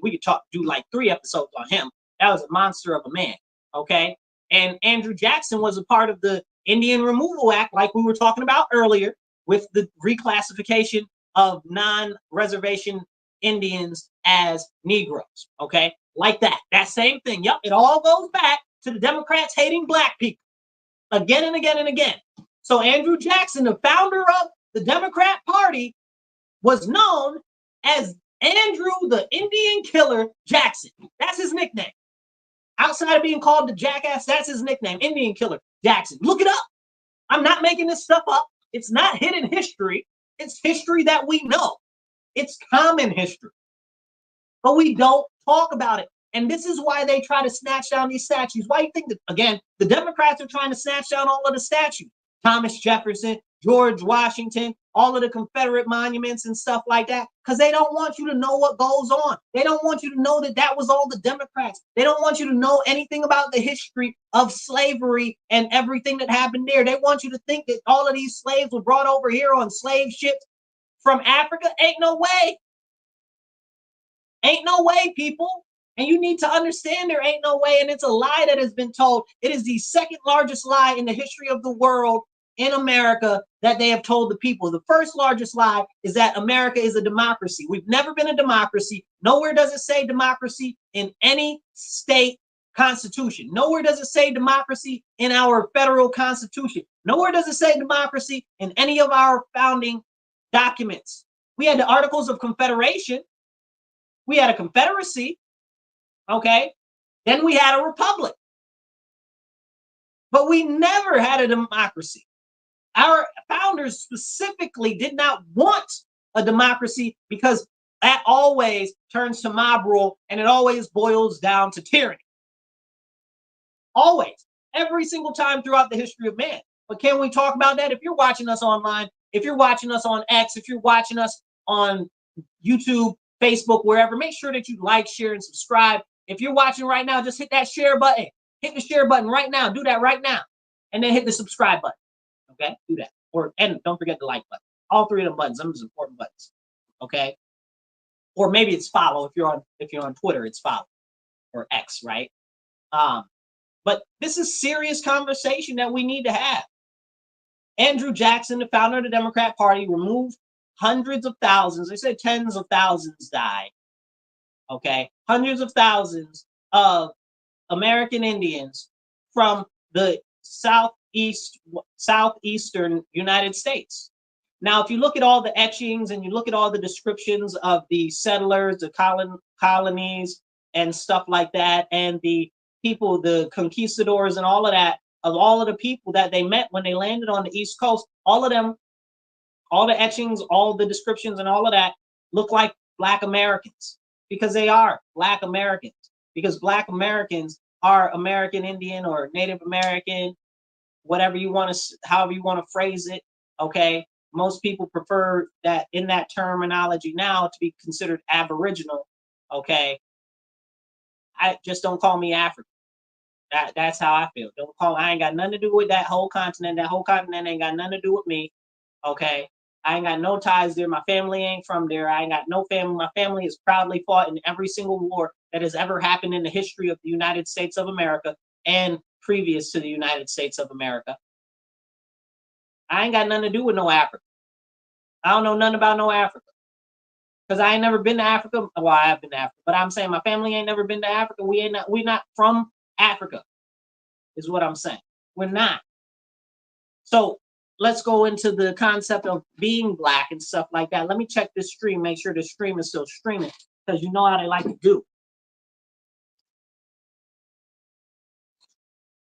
could do like 3 episodes on him. That was a monster of a man. Okay. And Andrew Jackson was a part of the Indian Removal Act, like we were talking about earlier, with the reclassification of non-reservation Indians as Negroes. Okay. Like that. That same thing. Yep. It all goes back to the Democrats hating black people again and again and again. So Andrew Jackson, the founder of the Democrat Party, was known as Andrew the Indian Killer Jackson. That's his nickname. Outside of being called the jackass, that's his nickname, Indian Killer Jackson. Look it up. I'm not making this stuff up. It's not hidden history. It's history that we know. It's common history. But we don't talk about it. And this is why they try to snatch down these statues. Why do you think that, again, the Democrats are trying to snatch down all of the statues? Thomas Jefferson, George Washington, all of the Confederate monuments and stuff like that, because they don't want you to know what goes on. They don't want you to know that that was all the Democrats. They don't want you to know anything about the history of slavery and everything that happened there. They want you to think that all of these slaves were brought over here on slave ships from Africa. Ain't no way. Ain't no way, people. And you need to understand there ain't no way. And it's a lie that has been told. It is the second largest lie in the history of the world in America that they have told the people. The first largest lie is that America is a democracy. We've never been a democracy. Nowhere does it say democracy in any state constitution. Nowhere does it say democracy in our federal constitution. Nowhere does it say democracy in any of our founding documents. We had the Articles of Confederation. We had a confederacy. Okay. Then we had a republic. But we never had a democracy. Our founders specifically did not want a democracy because that always turns to mob rule and it always boils down to tyranny. Always. Every single time throughout the history of man. But can we talk about that? If you're watching us online, if you're watching us on X, if you're watching us on YouTube, Facebook, wherever, make sure that you like, share, and subscribe. If you're watching right now, just hit that share button. Hit the share button right now. Do that right now. And then hit the subscribe button. Okay? Do that. And don't forget the like button. All three of them buttons. Those are important buttons. Okay? Or maybe it's follow. If you're on Twitter, it's follow. Or X, right? But this is serious conversation that we need to have. Andrew Jackson, the founder of the Democrat Party, removed hundreds of thousands. They said tens of thousands died. Okay? Hundreds of thousands of American Indians from the southeastern United States. Now, if you look at all the etchings and you look at all the descriptions of the settlers, the colonies and stuff like that, and the people, the conquistadors and all of that, of all of the people that they met when they landed on the East Coast, all of them, all the etchings, all the descriptions and all of that look like Black Americans because they are Black Americans, because Black Americans are American Indian or Native American, whatever you want to, however you want to phrase it. Okay. Most people prefer that in that terminology now to be considered Aboriginal. Okay. I just don't call me African. That's how I feel. Don't call. I ain't got nothing to do with that whole continent. That whole continent ain't got nothing to do with me. Okay. I ain't got no ties there. My family ain't from there. I ain't got no family. My family has proudly fought in every single war that has ever happened in the history of the United States of America and previous to the United States of America. I ain't got nothing to do with no Africa. I don't know nothing about no Africa. Because I ain't never been to Africa. Well, I have been to Africa, but I'm saying my family ain't never been to Africa. We're not from Africa, is what I'm saying. We're not. So let's go into the concept of being Black and stuff like that. Let me check this stream, make sure the stream is still streaming, because you know how they like to do.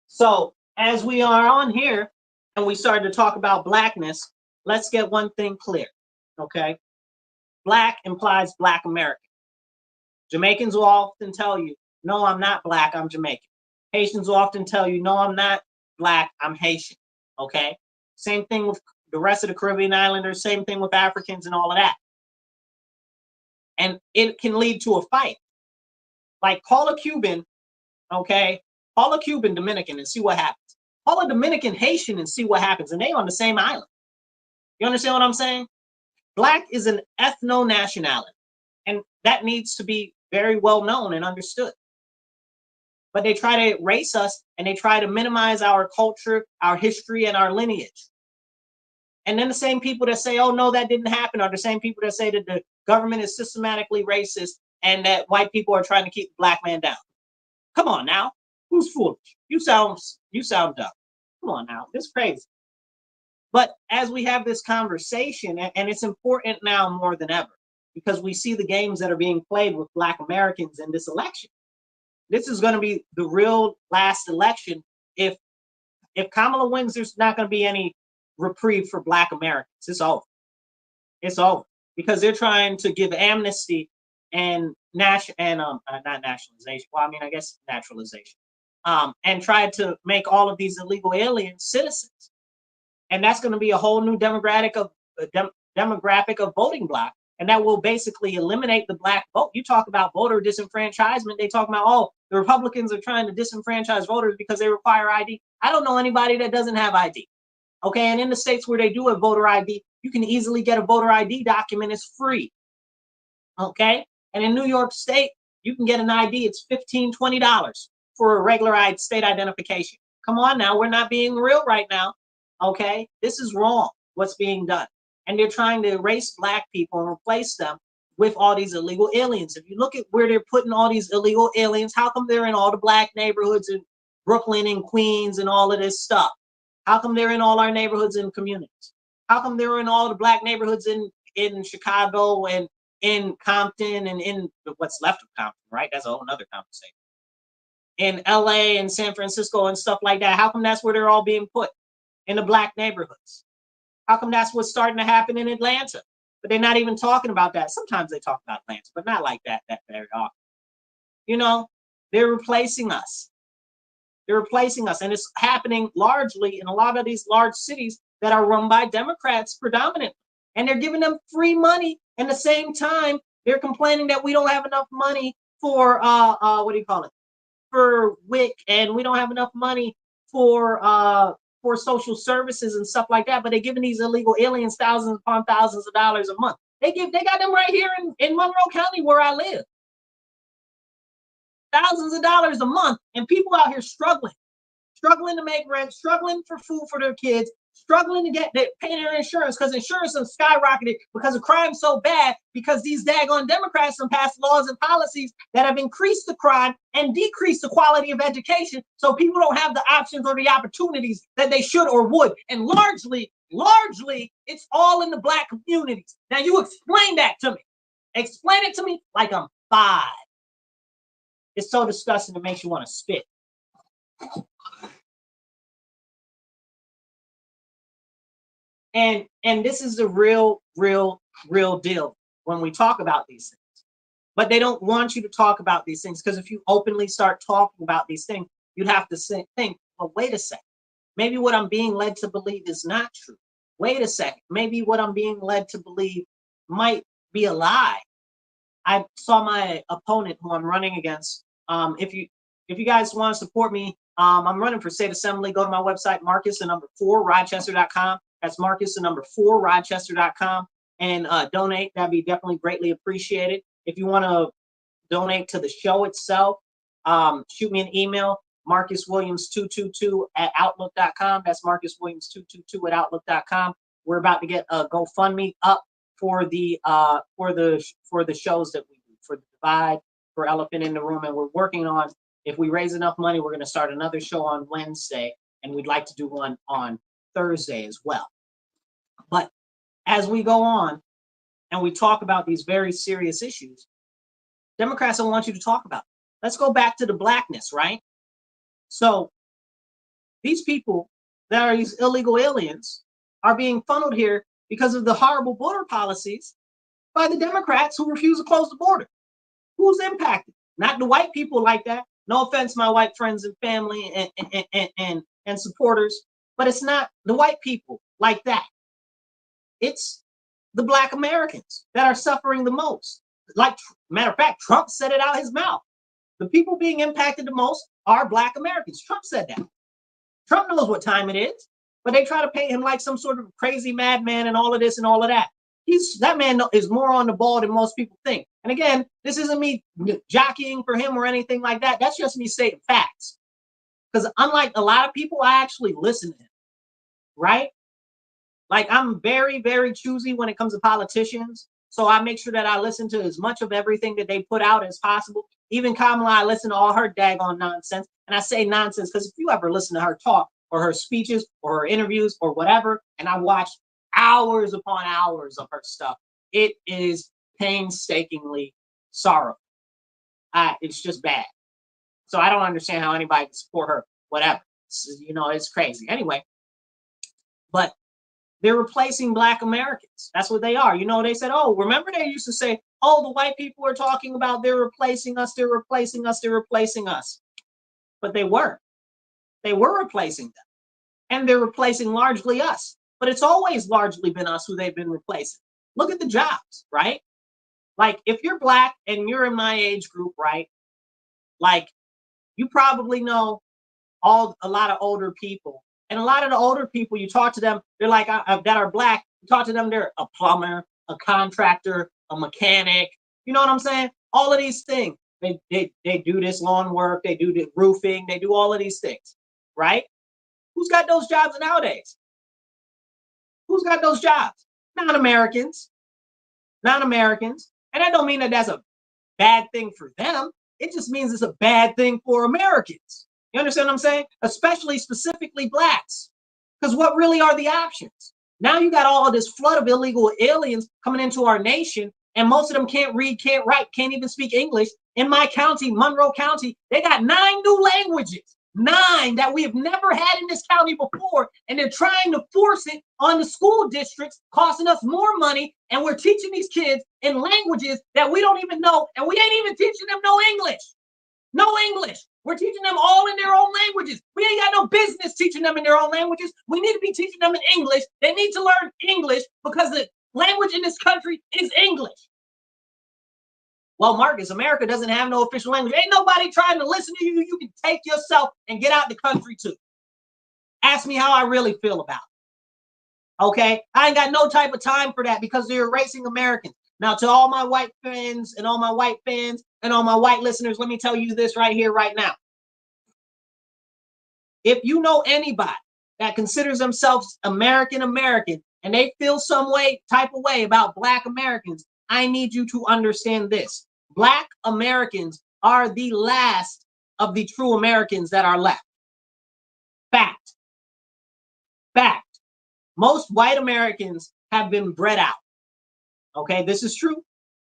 So as we are on here and we started to talk about Blackness, let's get one thing clear, okay? Black implies Black American. Jamaicans will often tell you, no, I'm not Black, I'm Jamaican. Haitians will often tell you, no, I'm not Black, I'm Haitian, okay? Same thing with the rest of the Caribbean islanders, same thing with Africans and all of that. And it can lead to a fight. Like call a Cuban, okay? Call a Cuban Dominican and see what happens. Call a Dominican Haitian and see what happens. And they on the same island. You understand what I'm saying? Black is an ethno-nationality. And that needs to be very well known and understood. but they try to erase us and they try to minimize our culture, our history, and our lineage. And then the same people that say, oh, no, that didn't happen, are the same people that say that the government is systematically racist and that white people are trying to keep the black man down. Come on now. Who's foolish? You sound dumb. Come on now. It's crazy. But as we have this conversation, and it's important now more than ever, because we see the games that are being played with Black Americans in this election. This is going to be the real last election. If Kamala wins, there's not going to be any reprieve for Black Americans. It's over. It's over, because they're trying to give amnesty and not nationalization. Well, I mean, I guess naturalization, and try to make all of these illegal aliens citizens. And that's going to be a whole new demographic of voting bloc. And that will basically eliminate the black vote. You talk about voter disenfranchisement. They talk about, oh, the Republicans are trying to disenfranchise voters because they require ID. I don't know anybody that doesn't have ID. Okay, and in the states where they do have voter ID, you can easily get a voter ID document. It's free. Okay, and in New York State, you can get an ID. It's $15, $20 for a regular state identification. Come on now, we're not being real right now. Okay, this is wrong, what's being done. And they're trying to erase black people and replace them with all these illegal aliens. If you look at where they're putting all these illegal aliens, how come they're in all the black neighborhoods in Brooklyn and Queens and all of this stuff? How come they're in all our neighborhoods and communities? How come they're in all the black neighborhoods in Chicago and in Compton and in what's left of Compton, right? That's a whole nother conversation. In LA and San Francisco and stuff like that. How come that's where they're all being put? In the black neighborhoods. How come that's what's starting to happen in Atlanta? But they're not even talking about that. Sometimes they talk about Atlanta, but not like that very often. You know, they're replacing us. They're replacing us. And it's happening largely in a lot of these large cities that are run by Democrats predominantly. And they're giving them free money. And at the same time, they're complaining that we don't have enough money for, for WIC, and we don't have enough money for social services and stuff like that, but they're giving these illegal aliens thousands upon thousands of dollars a month. They got them right here in Monroe County where I live. Thousands of dollars a month, and people out here struggling to make rent, struggling for food for their kids, struggling to pay their insurance, because insurance has skyrocketed because the crime's so bad, because these daggone Democrats have passed laws and policies that have increased the crime and decreased the quality of education, so people don't have the options or the opportunities that they should or would. And largely, it's all in the black communities. Now you explain that to me. Explain it to me like I'm 5. It's so disgusting, it makes you want to spit. And this is the real deal when we talk about these things. But they don't want you to talk about these things, because if you openly start talking about these things, you'd have to think, well, wait a second. Maybe what I'm being led to believe is not true. Wait a second. Maybe what I'm being led to believe might be a lie. I saw my opponent who I'm running against. If you guys want to support me, I'm running for state assembly. Go to my website, Marcus4Rochester.com. That's Marcus4Rochester.com, and donate. That'd be definitely greatly appreciated. If you want to donate to the show itself, shoot me an email, MarcusWilliams222@outlook.com. That's MarcusWilliams222@outlook.com. We're about to get a GoFundMe up for the shows that we do, for the Divide, for Elephant in the Room, and we're working on, if we raise enough money, we're going to start another show on Wednesday, and we'd like to do one on Thursday as well. But as we go on and we talk about these very serious issues, Democrats don't want you to talk about it. Let's go back to the blackness, right? So these people that are these illegal aliens are being funneled here because of the horrible border policies by the Democrats who refuse to close the border. Who's impacted? Not the white people like that. No offense, my white friends and family and supporters, but it's not the white people like that. It's the Black Americans that are suffering the most. Like, matter of fact, Trump said it out his mouth. The people being impacted the most are Black Americans. Trump said that. Trump knows what time it is, but they try to paint him like some sort of crazy madman and all of this and all of that. That man is more on the ball than most people think. And again, this isn't me jockeying for him or anything like that. That's just me stating facts. Because unlike a lot of people, I actually listen to him, right? Like I'm very, very choosy when it comes to politicians. So I make sure that I listen to as much of everything that they put out as possible. Even Kamala, I listen to all her daggone nonsense. And I say nonsense because if you ever listen to her talk or her speeches or her interviews or whatever, and I watch hours upon hours of her stuff, it is painstakingly sorrowful. It's just bad. So I don't understand how anybody can support her, whatever. It's crazy. Anyway, but they're replacing Black Americans. That's what they are. They said, oh, remember they used to say, oh, the white people are talking about they're replacing us, they're replacing us, they're replacing us. But they weren't. They were replacing them. And they're replacing largely us. But it's always largely been us who they've been replacing. Look at the jobs, right? Like if you're Black and you're in my age group, right? Like you probably know a lot of older people. And a lot of the older people, you talk to them, they're like, that are Black, you talk to them, they're a plumber, a contractor, a mechanic. You know what I'm saying? All of these things. They do this lawn work, they do the roofing, they do all of these things, right? Who's got those jobs nowadays? Who's got those jobs? Non-Americans. Non-Americans. And that don't mean that that's a bad thing for them. It just means it's a bad thing for Americans. You understand what I'm saying? Especially specifically Blacks. Because what really are the options? Now you got all of this flood of illegal aliens coming into our nation, and most of them can't read, can't write, can't even speak English. In my county, Monroe County, they got 9 new languages. 9 that we have never had in this county before, and they're trying to force it on the school districts, costing us more money, and we're teaching these kids in languages that we don't even know, and we ain't even teaching them no English. No English. We're teaching them all in their own languages. We ain't got no business teaching them in their own languages. We need to be teaching them in English. They need to learn English because the language in this country is English. Well, Marcus, America doesn't have no official language. Ain't nobody trying to listen to you. You can take yourself and get out the country too. Ask me how I really feel about it. Okay? I ain't got no type of time for that because they're erasing Americans. Now, to all my white friends and all my white fans and all my white listeners, let me tell you this right here, right now. If you know anybody that considers themselves American and they feel some type of way about Black Americans, I need you to understand this. Black Americans are the last of the true Americans that are left. Fact. Fact. Most white Americans have been bred out. Okay, this is true.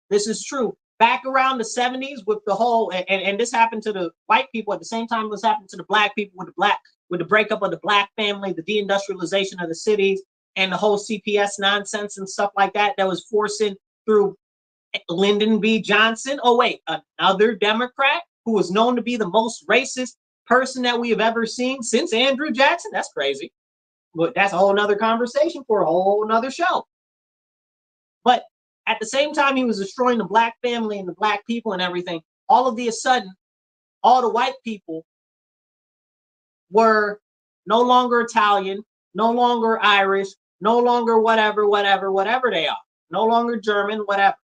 This is true. Back around the 70s with the whole, and this happened to the white people at the same time was happening to the Black people with the breakup of the Black family, the deindustrialization of the cities, and the whole CPS nonsense and stuff like that was forcing through Lyndon B. Johnson. Oh, wait, another Democrat who was known to be the most racist person that we have ever seen since Andrew Jackson. That's crazy. But that's a whole nother conversation for a whole nother show. But at the same time he was destroying the Black family and the Black people and everything, all of a sudden, all the white people were no longer Italian, no longer Irish, no longer whatever they are, no longer German, whatever,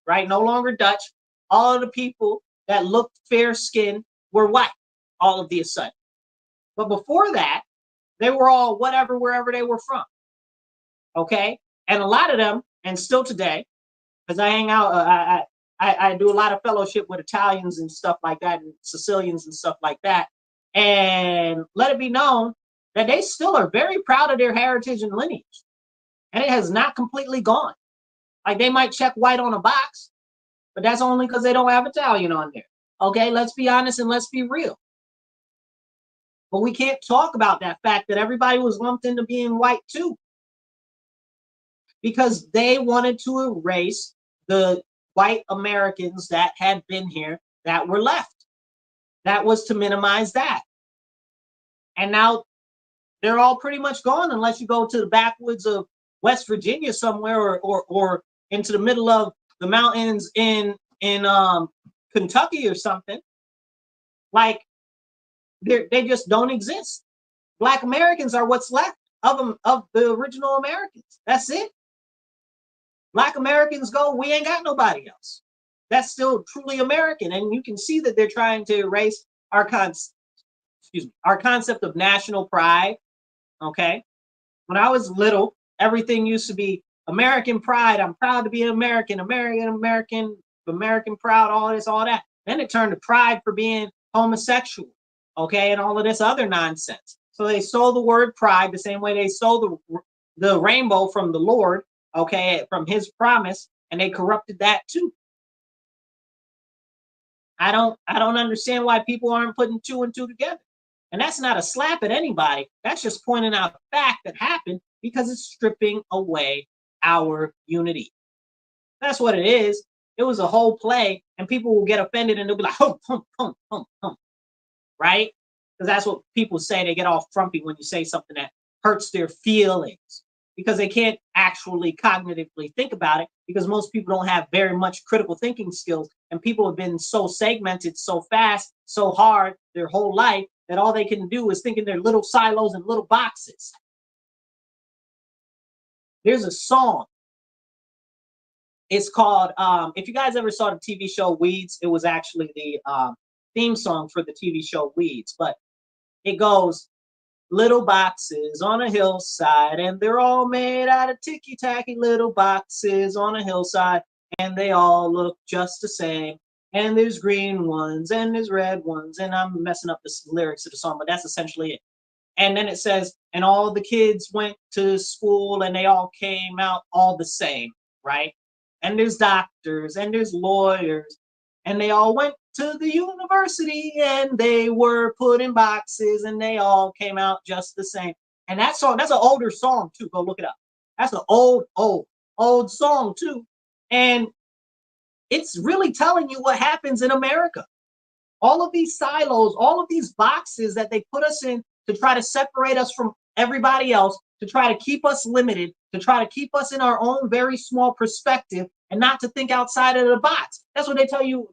right? No longer Dutch. All of the people that looked fair-skinned were white all of a sudden. But before that, they were all whatever, wherever they were from. Okay? And a lot of them, and still today, because I hang out, I do a lot of fellowship with Italians and stuff like that, and Sicilians and stuff like that. And let it be known that they still are very proud of their heritage and lineage. And it has not completely gone. Like they might check white on a box, but that's only because they don't have Italian on there. Okay, let's be honest and let's be real. But we can't talk about that fact that everybody was lumped into being white too. Because they wanted to erase the white Americans that had been here that were left. That was to minimize that. And now they're all pretty much gone unless you go to the backwoods of West Virginia somewhere or into the middle of the mountains in Kentucky or something. Like they just don't exist. Black Americans are what's left of them, of the original Americans. That's it. Black Americans go, we ain't got nobody else. That's still truly American. And you can see that they're trying to erase our our concept of national pride. Okay. When I was little, everything used to be American pride. I'm proud to be an American, American proud, all this, all that. Then it turned to pride for being homosexual, okay, and all of this other nonsense. So they stole the word pride the same way they stole the rainbow from the Lord, okay, from his promise, and they corrupted that too. I don't understand why people aren't putting two and two together. And that's not a slap at anybody. That's just pointing out a fact that happened because it's stripping away our unity. That's what it is. It was a whole play, and people will get offended and they'll be like, hum, hum, hum, hum, hum. Right? Because that's what people say. They get all frumpy when you say something that hurts their feelings because they can't actually cognitively think about it because most people don't have very much critical thinking skills, and people have been so segmented so fast, so hard their whole life that all they can do is think in their little silos and little boxes. There's a song. It's called, if you guys ever saw the TV show Weeds, it was actually the theme song for the TV show Weeds, but it goes, little boxes on a hillside, and they're all made out of ticky-tacky little boxes on a hillside, and they all look just the same. And there's green ones, and there's red ones, and I'm messing up the lyrics of the song, but that's essentially it. And then it says, and all the kids went to school, and they all came out all the same, right? And there's doctors, and there's lawyers, and they all went to the university, and they were put in boxes, and they all came out just the same. And that song, that's an older song too. Go look it up. That's an old song too. And it's really telling you what happens in America. All of these silos, all of these boxes that they put us in to try to separate us from everybody else, to try to keep us limited, to try to keep us in our own very small perspective and not to think outside of the box. That's what they tell you,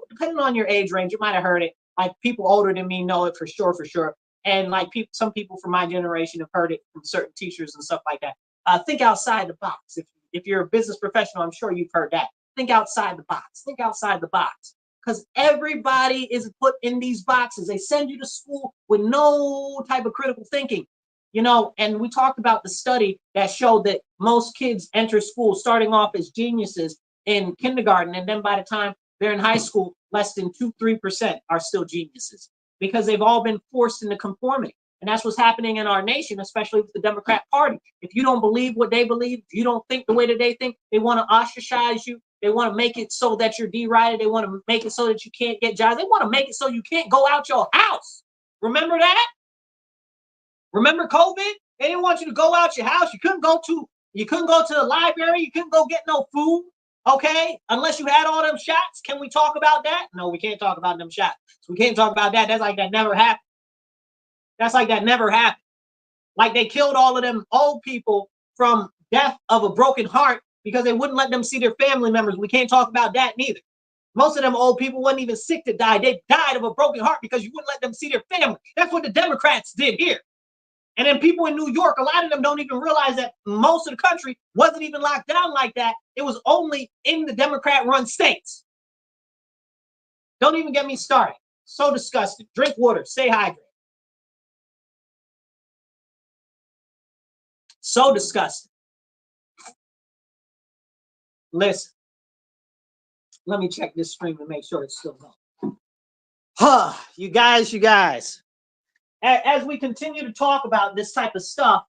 depending on your age range, you might have heard it. Like people older than me know it for sure. And like some people from my generation have heard it from certain teachers and stuff like that. Think outside the box. If you're a business professional, I'm sure you've heard that. Think outside the box. Think outside the box. Because everybody is put in these boxes. They send you to school with no type of critical thinking. You know, and we talked about the study that showed that most kids enter school starting off as geniuses in kindergarten, and then by the time they're in high school, less than 2-3% are still geniuses because they've all been forced into conformity. And that's what's happening in our nation, especially with the Democrat Party. If you don't believe what they believe, if you don't think the way that they think, they want to ostracize you. They want to make it so that you're derided. They want to make it so that you can't get jobs. They want to make it so you can't go out your house. Remember that? Remember COVID? They didn't want you to go out your house. You couldn't go to the library. You couldn't go get no food. Okay? Unless you had all them shots. Can we talk about that? No, we can't talk about them shots. So we can't talk about that. That's like that never happened. That's like that never happened. Like they killed all of them old people from death of a broken heart because they wouldn't let them see their family members. We can't talk about that neither. Most of them old people wasn't even sick to die. They died of a broken heart because you wouldn't let them see their family. That's what the Democrats did here. And then people in New York, a lot of them don't even realize that most of the country wasn't even locked down like that. It was only in the Democrat-run states. Don't even get me started. So disgusting. Drink water. Stay hydrated. So disgusting. Listen. Let me check this stream and make sure it's still going. You guys. As we continue to talk about this type of stuff,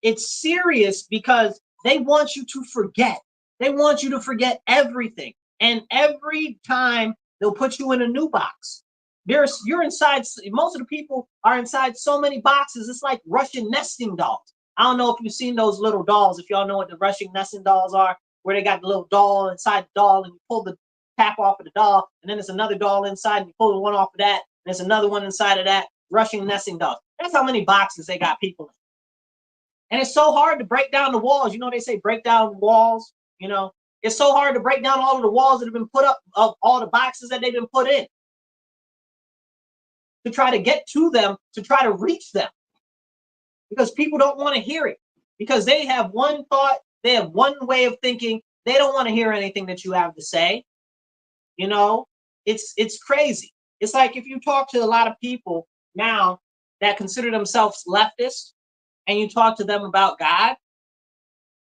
it's serious because they want you to forget. They want you to forget everything. And every time they'll put you in a new box. You're inside, most of the people are inside so many boxes, it's like Russian nesting dolls. I don't know if you've seen those little dolls, if y'all know what the Russian nesting dolls are, where they got the little doll inside the doll and you pull the cap off of the doll, and then there's another doll inside and you pull the one off of that, and there's another one inside of that. Russian nesting dolls. That's how many boxes they got people in. And it's so hard to break down the walls. You know, they say break down walls. You know, it's so hard to break down all of the walls that have been put up of all the boxes that they've been put in to try to get to them, to try to reach them. Because people don't want to hear it. Because they have one thought They have one way of thinking. They don't want to hear anything that you have to say. You know, it's crazy. It's like if you talk to a lot of people now that consider themselves leftist, and you talk to them about God,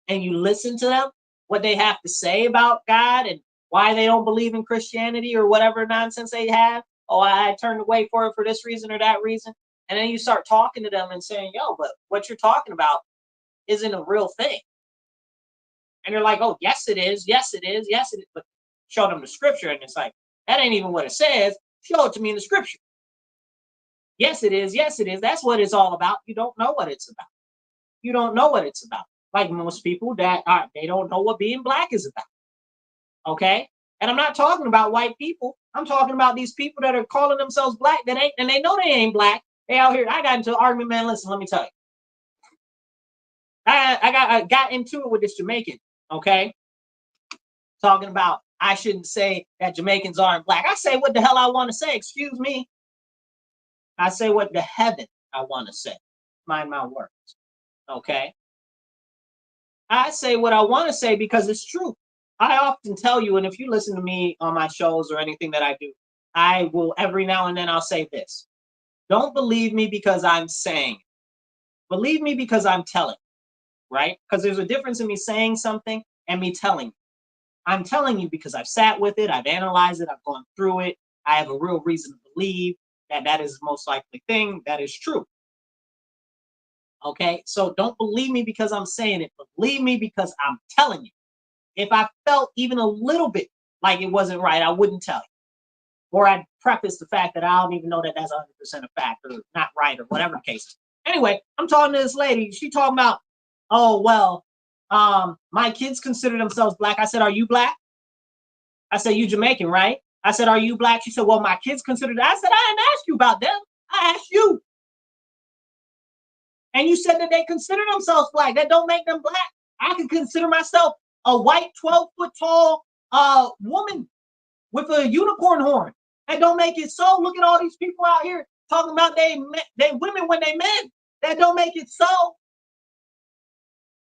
and you listen to them, what they have to say about God and why they don't believe in Christianity or whatever nonsense they have. Oh, I turned away for it for this reason or that reason. And then you start talking to them and saying, yo, but what you're talking about isn't a real thing. And they're like, oh, yes, it is. Yes, it is. Yes, it is. But show them the scripture. And it's like, that ain't even what it says. Show it to me in the scripture. Yes, it is. Yes, it is. That's what it's all about. You don't know what it's about. You don't know what it's about. Like most people they don't know what being black is about. Okay? And I'm not talking about white people. I'm talking about these people that are calling themselves black that ain't, and they know they ain't black. They out here. I got into an argument, man. Listen, let me tell you. I got into it with this Jamaican, okay? Talking about I shouldn't say that Jamaicans aren't black. I say what the hell I want to say. Excuse me. I say what the heaven I want to say. Mind my words. Okay? I say what I want to say because it's true. I often tell you, and if you listen to me on my shows or anything that I do, I will every now and then I'll say this. Don't believe me because I'm saying. Believe me because I'm telling. Right? Because there's a difference in me saying something and me telling you. I'm telling you because I've sat with it, I've analyzed it, I've gone through it. I have a real reason to believe that that is the most likely thing that is true. Okay, so don't believe me because I'm saying it. Believe me because I'm telling you. If I felt even a little bit like it wasn't right, I wouldn't tell you. Or I'd preface the fact that I don't even know that that's 100% a fact or not right or whatever the case is. Anyway, I'm talking to this lady. She talking about, oh, well, my kids consider themselves black. I said, are you black? I said, you Jamaican, right? I said, are you black? She said, well, my kids consider that. I said, I didn't ask you about them. I asked you. And you said that they consider themselves black. That don't make them black. I can consider myself a white 12-foot tall woman with a unicorn horn. That don't make it so. Look at all these people out here talking about they women when they men. That don't make it so.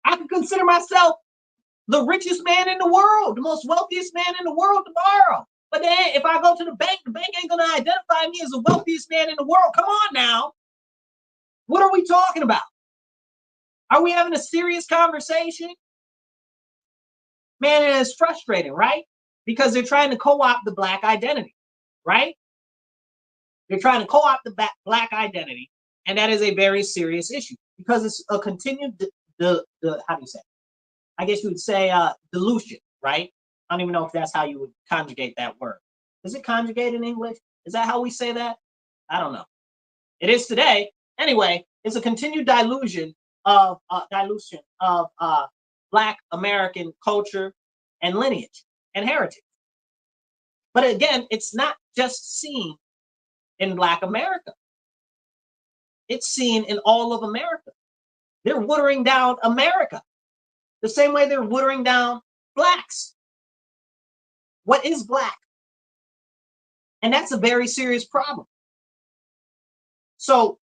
I can consider myself the richest man in the world, the most wealthiest man in the world tomorrow. But then if I go to the bank ain't gonna identify me as the wealthiest man in the world. Come on now. What are we talking about? Are we having a serious conversation? Man, it is frustrating, right? Because they're trying to co-opt the black identity, right? They're trying to co-opt the black identity, and that is a very serious issue because it's a continued how do you say? I guess you would say dilution, right? I don't even know if that's how you would conjugate that word. Is it conjugate in English? Is that how we say that? I don't know. It is today. Anyway, it's a continued dilution of Black American culture and lineage and heritage. But again, it's not just seen in Black America. It's seen in all of America. They're watering down America the same way they're watering down blacks. What is black? And that's a very serious problem. So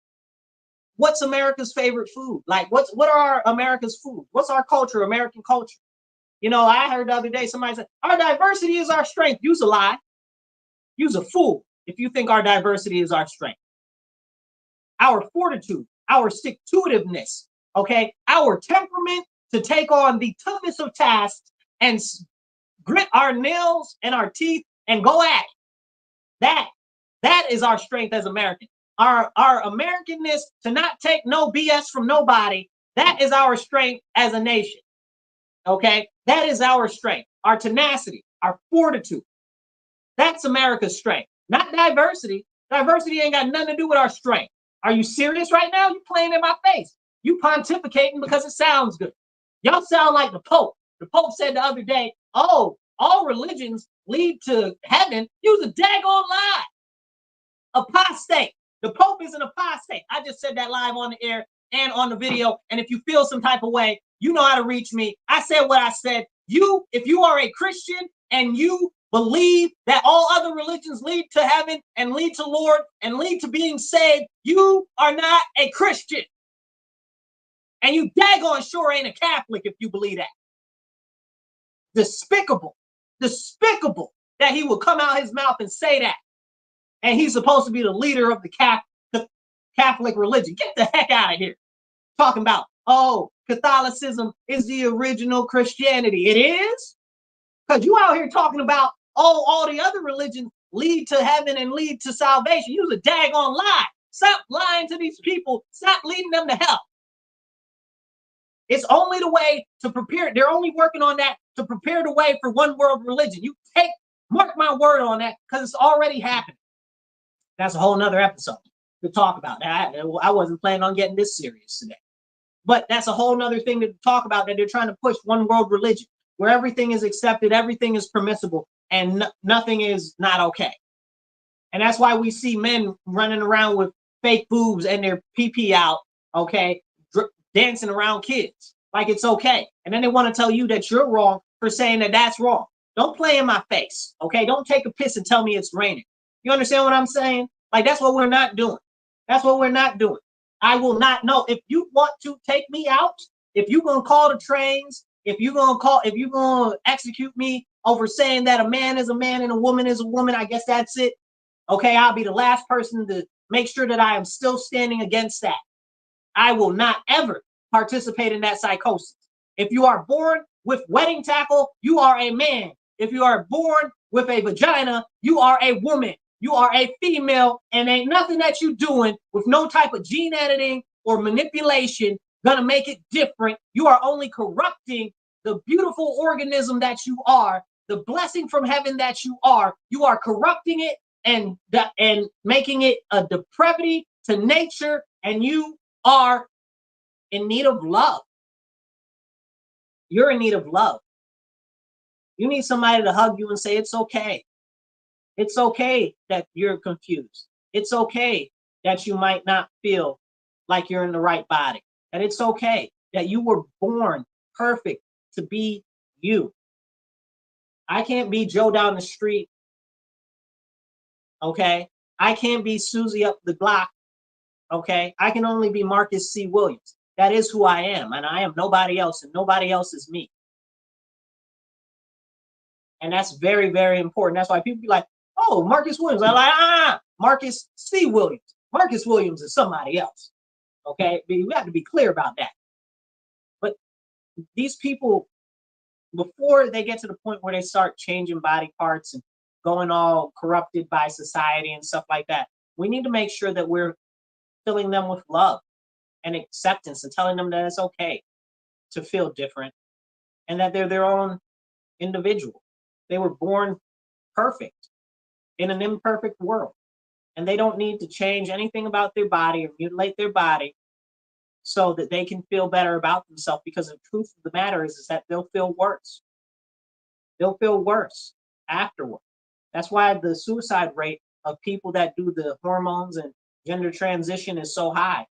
what's America's favorite food? Like what are America's food? What's our culture, American culture? You know, I heard the other day somebody said, our diversity is our strength. Use a lie. Use a fool if you think our diversity is our strength. Our fortitude, our stick-to-itiveness, okay? Our temperament to take on the toughest of tasks and grit our nails and our teeth and go at it. That is our strength as Americans. Our Americanness to not take no BS from nobody, that is our strength as a nation. Okay? That is our strength. Our tenacity, our fortitude. That's America's strength. Not diversity. Diversity ain't got nothing to do with our strength. Are you serious right now? You playing in my face. You pontificating because it sounds good. Y'all sound like the Pope. The Pope said the other day, oh, all religions lead to heaven. Use a daggone lie. Apostate. The Pope is an apostate. I just said that live on the air and on the video. And if you feel some type of way, you know how to reach me. I said what I said. If you are a Christian and you believe that all other religions lead to heaven and lead to Lord and lead to being saved, you are not a Christian. And you daggone sure ain't a Catholic if you believe that. Despicable. Despicable that he would come out his mouth and say that. And he's supposed to be the leader of the Catholic religion. Get the heck out of here. Talking about, oh, Catholicism is the original Christianity. It is? Because you out here talking about, oh, all the other religions lead to heaven and lead to salvation. You's a daggone lie. Stop lying to these people. Stop leading them to hell. It's only the way to prepare. They're only working on that to prepare the way for one world religion. Mark my word on that, because it's already happening. That's a whole nother episode to talk about. I wasn't planning on getting this serious today. But that's a whole nother thing to talk about, that they're trying to push one world religion, where everything is accepted, everything is permissible, and nothing is not okay. And that's why we see men running around with fake boobs and their pee out, okay, dancing around kids like it's okay. And then they want to tell you that you're wrong for saying that that's wrong. Don't play in my face, okay? Don't take a piss and tell me it's raining. You understand what I'm saying? Like, that's what we're not doing. That's what we're not doing. I will not know. If you want to take me out, if you're going to call the trains, if you're going to execute me over saying that a man is a man and a woman is a woman, I guess that's it. Okay, I'll be the last person to make sure that I am still standing against that. I will not ever participate in that psychosis. If you are born with wedding tackle, you are a man. If you are born with a vagina, you are a woman. You are a female, and ain't nothing that you doing with no type of gene editing or manipulation gonna make it different. You are only corrupting the beautiful organism that you are, the blessing from heaven that you are. You are corrupting it and making it a depravity to nature, and you are in need of love. You're in need of love. You need somebody to hug you and say, it's okay. It's okay that you're confused. It's okay that you might not feel like you're in the right body. And it's okay that you were born perfect to be you. I can't be Joe down the street. Okay. I can't be Susie up the block. Okay. I can only be Marcus C. Williams. That is who I am. And I am nobody else, and nobody else is me. And that's very, very important. That's why people be like, oh, Marcus Williams. I'm like, Marcus C. Williams. Marcus Williams is somebody else. Okay. We have to be clear about that. But these people, before they get to the point where they start changing body parts and going all corrupted by society and stuff like that, we need to make sure that we're filling them with love and acceptance and telling them that it's okay to feel different and that they're their own individual. They were born perfect in an imperfect world, and they don't need to change anything about their body or mutilate their body so that they can feel better about themselves, because the truth of the matter is that they'll feel worse. They'll feel worse afterward. That's why the suicide rate of people that do the hormones and gender transition is so high.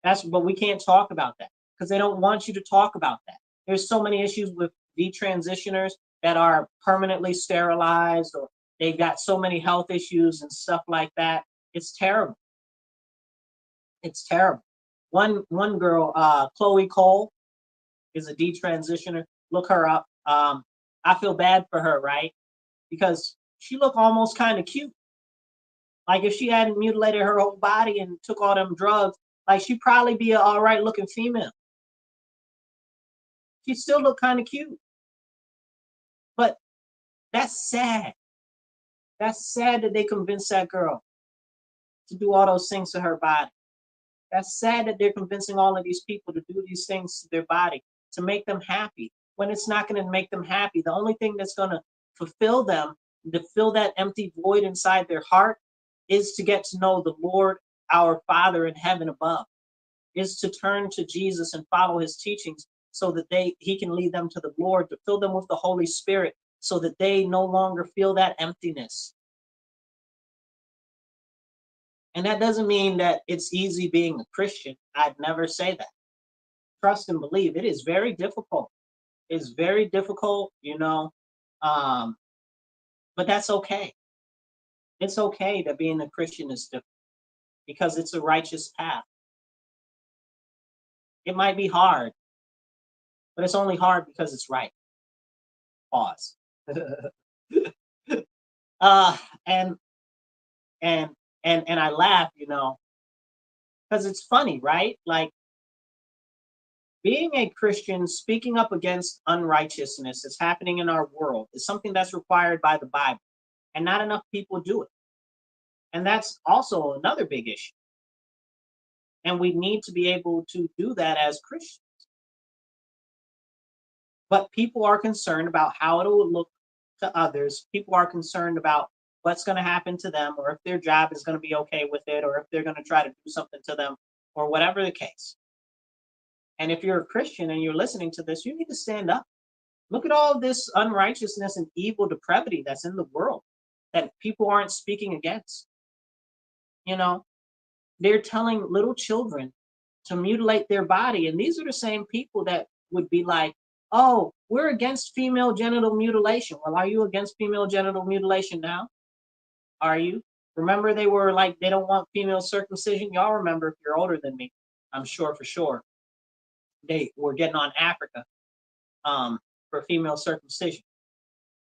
But we can't talk about that because they don't want you to talk about that. There's so many issues with detransitioners that are permanently sterilized, or they've got so many health issues and stuff like that. It's terrible. It's terrible. One girl, Chloe Cole, is a detransitioner. Look her up. I feel bad for her, right? Because she looked almost kind of cute. Like if she hadn't mutilated her whole body and took all them drugs, like she'd probably be an all right looking female. She still looked kind of cute. But that's sad. That's sad that they convinced that girl to do all those things to her body. That's sad that they're convincing all of these people to do these things to their body to make them happy, when it's not going to make them happy. The only thing that's going to fulfill them, to fill that empty void inside their heart, is to get to know the Lord, our Father in heaven above, is to turn to Jesus and follow his teachings so that he can lead them to the Lord, to fill them with the Holy Spirit so that they no longer feel that emptiness. And that doesn't mean that it's easy being a Christian. I'd never say that. Trust and believe. It is very difficult. It's very difficult, but that's okay. It's okay that being a Christian is difficult because it's a righteous path. It might be hard, but it's only hard because it's right. Pause. uh, and and and I laugh, because it's funny, right? Like being a Christian, speaking up against unrighteousness that's happening in our world is something that's required by the Bible, and not enough people do it. And that's also another big issue. And we need to be able to do that as Christians. But people are concerned about how it will look to others. People are concerned about what's going to happen to them, or if their job is going to be okay with it, or if they're going to try to do something to them, or whatever the case. And if you're a Christian and you're listening to this, you need to stand up. Look at all this unrighteousness and evil depravity that's in the world that people aren't speaking against. They're telling little children to mutilate their body. And these are the same people that would be like, oh, we're against female genital mutilation. Well, are you against female genital mutilation now? Are you? Remember, they were like, they don't want female circumcision. Y'all remember, if you're older than me, I'm sure for sure, they were getting on Africa for female circumcision.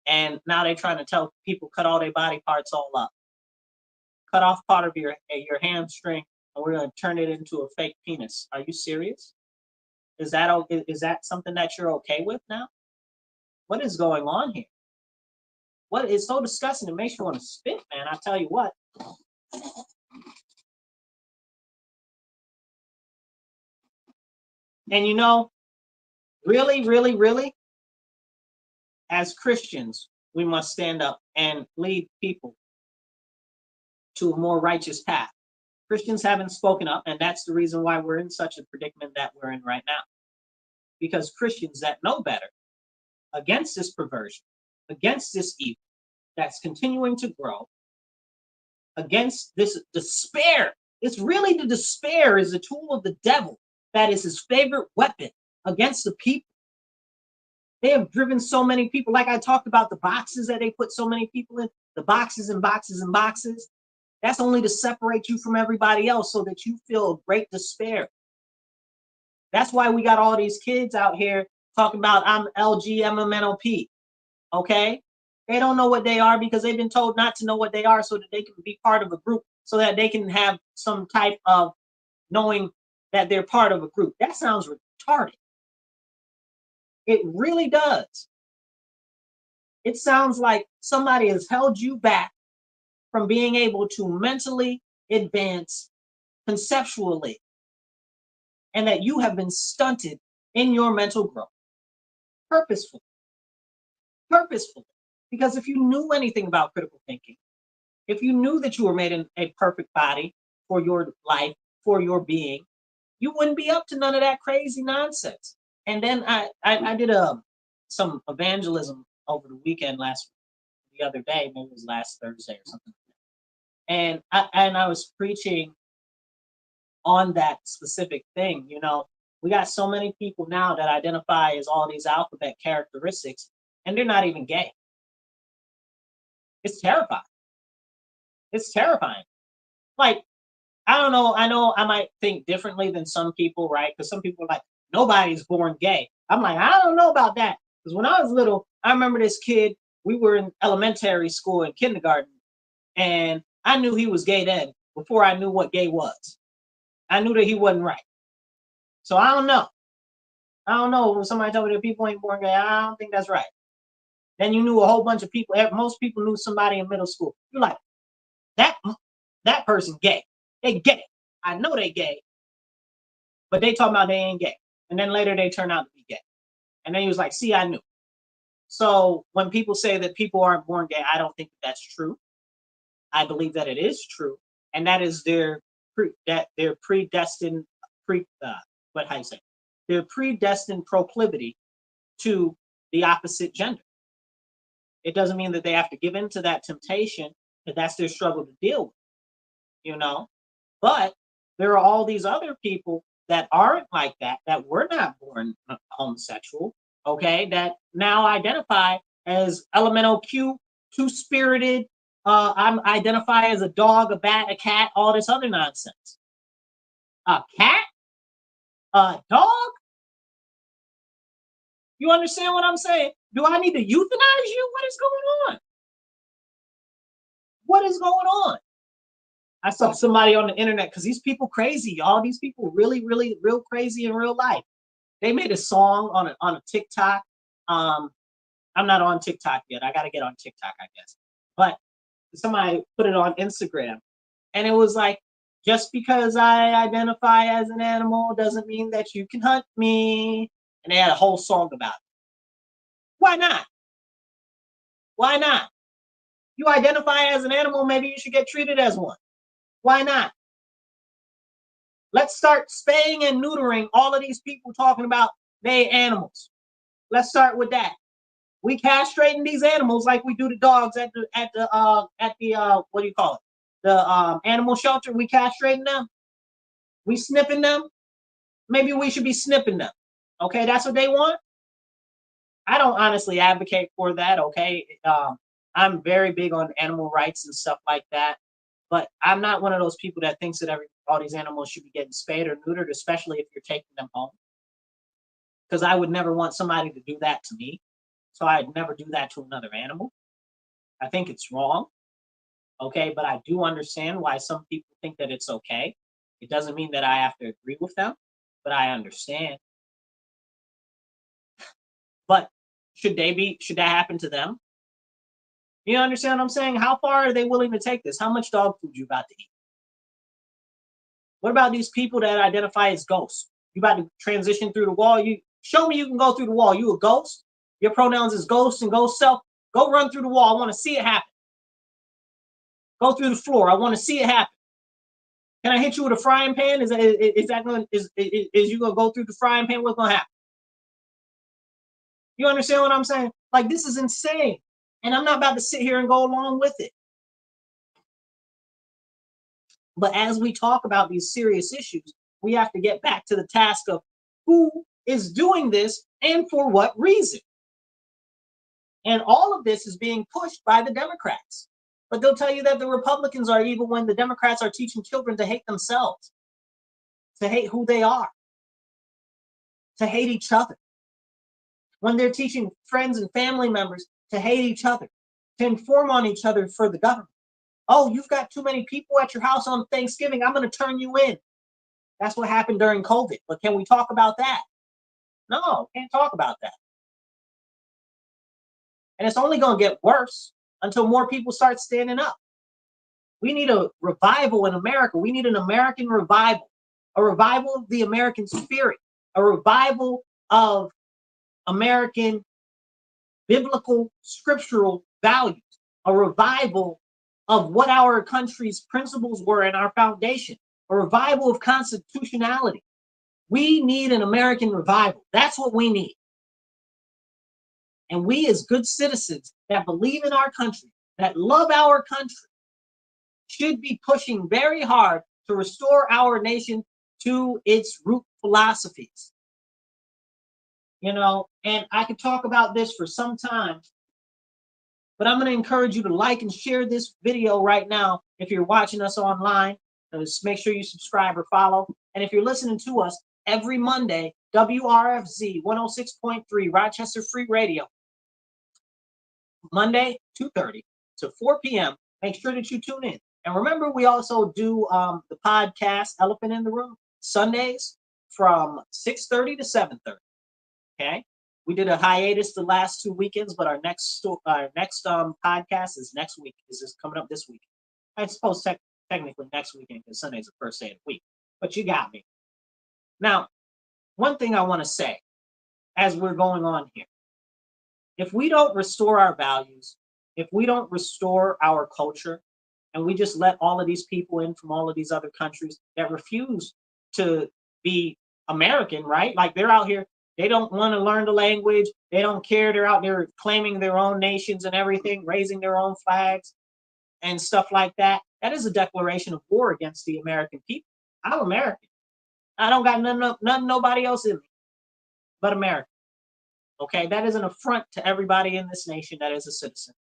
And now they're trying to tell people cut all their body parts all up. Cut off part of your hamstring, and we're going to turn it into a fake penis. Are you serious? Is that something that you're okay with now? What is going on here? What is so disgusting? It makes you want to spit, man. I tell you what. And really, really, really, as Christians, we must stand up and lead people to a more righteous path. Christians haven't spoken up, and that's the reason why we're in such a predicament that we're in right now. Because Christians that know better, against this perversion, against this evil that's continuing to grow, against this despair. It's really the despair is a tool of the devil that is his favorite weapon against the people. They have driven so many people, like I talked about the boxes that they put so many people in, the boxes and boxes and boxes. That's only to separate you from everybody else so that you feel great despair. That's why we got all these kids out here talking about I'm LGMMNOP. Okay? They don't know what they are because they've been told not to know what they are so that they can be part of a group, so that they can have some type of knowing that they're part of a group. That sounds retarded. It really does. It sounds like somebody has held you back from being able to mentally advance conceptually, and that you have been stunted in your mental growth purposefully. Because if you knew anything about critical thinking, if you knew that you were made in a perfect body for your life, for your being, you wouldn't be up to none of that crazy nonsense. And then I did some evangelism over the weekend the other day, maybe it was last Thursday or something. And I was preaching on that specific thing. We got so many people now that identify as all these alphabet characteristics, and they're not even gay. It's terrifying. It's terrifying. Like, I don't know. I know I might think differently than some people, right? Because some people are like, nobody's born gay. I'm like, I don't know about that. Because when I was little, I remember this kid, we were in elementary school and kindergarten, and I knew he was gay then before I knew what gay was. I knew that he wasn't right. So I don't know. When somebody told me that people ain't born gay, I don't think that's right. Then you knew a whole bunch of people. Most people knew somebody in middle school. You're like, that person gay. They gay. I know they gay. But they talking about they ain't gay. And then later they turn out to be gay. And then he was like, see, I knew. So when people say that people aren't born gay, I don't think that's true. I believe that it is true. And that is their predestined their predestined proclivity to the opposite gender. It doesn't mean that they have to give in to that temptation, but that's their struggle to deal with, But there are all these other people that aren't like that were not born homosexual, okay, that now identify as elemental Q, two-spirited, I'm identify as a dog, a bat, a cat, all this other nonsense. A cat? A dog? You understand what I'm saying? Do I need to euthanize you? What is going on? What is going on? I saw somebody on the internet, because these people crazy, all these people really, really, real crazy in real life. They made a song on a TikTok. I'm not on TikTok yet. I got to get on TikTok, I guess. But somebody put it on Instagram, and it was like, just because I identify as an animal doesn't mean that you can hunt me. And they had a whole song about it. Why not? Why not? You identify as an animal, maybe you should get treated as one. Why not? Let's start spaying and neutering all of these people talking about they animals. Let's start with that. We castrating these animals like we do the dogs at the what do you call it? The animal shelter. We castrating them. We snipping them. Maybe we should be snipping them. Okay, that's what they want. I don't honestly advocate for that. Okay, I'm very big on animal rights and stuff like that, but I'm not one of those people that thinks that all these animals should be getting spayed or neutered, especially if you're taking them home. Because I would never want somebody to do that to me. So I'd never do that to another animal. I think it's wrong. Okay, but I do understand why some people think that it's okay. It doesn't mean that I have to agree with them, but I understand. But should that happen to them? You understand what I'm saying? How far are they willing to take this? How much dog food you about to eat? What about these people that identify as ghosts? You about to transition through the wall? You show me you can go through the wall. You a ghost? Your pronouns is ghost and ghost self. Go run through the wall. I want to see it happen. Go through the floor. I want to see it happen. Can I hit you with a frying pan? Is you gonna go through the frying pan? What's gonna happen? You understand what I'm saying? Like, this is insane. And I'm not about to sit here and go along with it. But as we talk about these serious issues, we have to get back to the task of who is doing this and for what reason. And all of this is being pushed by the Democrats. But they'll tell you that the Republicans are evil when the Democrats are teaching children to hate themselves, to hate who they are, to hate each other. When they're teaching friends and family members to hate each other, to inform on each other for the government. Oh, you've got too many people at your house on Thanksgiving. I'm going to turn you in. That's what happened during COVID. But can we talk about that? No, can't talk about that. And it's only going to get worse until more people start standing up. We need a revival in America. We need an American revival, a revival of the American spirit, a revival of American biblical scriptural values, a revival of what our country's principles were and our foundation, a revival of constitutionality. We need an American revival. That's what we need. And we, as good citizens that believe in our country, that love our country, should be pushing very hard to restore our nation to its root philosophies. You know, and I could talk about this for some time, but I'm going to encourage you to like and share this video right now. If you're watching us online, just make sure you subscribe or follow. And if you're listening to us every Monday, WRFZ 106.3 Rochester Free Radio, Monday, 2:30 to 4 p.m. Make sure that you tune in. And remember, we also do the podcast Elephant in the Room Sundays from 6:30 to 7:30. Okay, we did a hiatus the last 2 weekends, but our next podcast is next week. Is this coming up this week? I suppose technically next weekend because Sunday's the first day of the week. But you got me. Now, one thing I want to say as we're going on here. If we don't restore our values, if we don't restore our culture, and we just let all of these people in from all of these other countries that refuse to be American, right? Like, they're out here, they don't want to learn the language, they don't care, they're out there claiming their own nations and everything, raising their own flags and stuff like that. That is a declaration of war against the American people. I'm American. I don't got nobody else in me but America. Okay, that is an affront to everybody in this nation that is a citizen.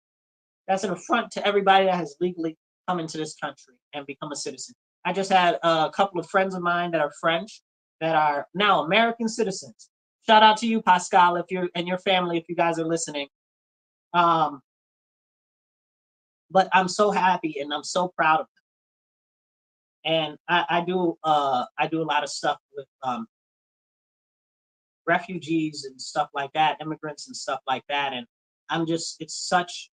That's an affront to everybody that has legally come into this country and become a citizen. I just had a couple of friends of mine that are French that are now American citizens Shout out to you, Pascal, if you're and your family, if you guys are listening. But I'm so happy and I'm so proud of them. And I do a lot of stuff with refugees and stuff like that, immigrants and stuff like that. And it's such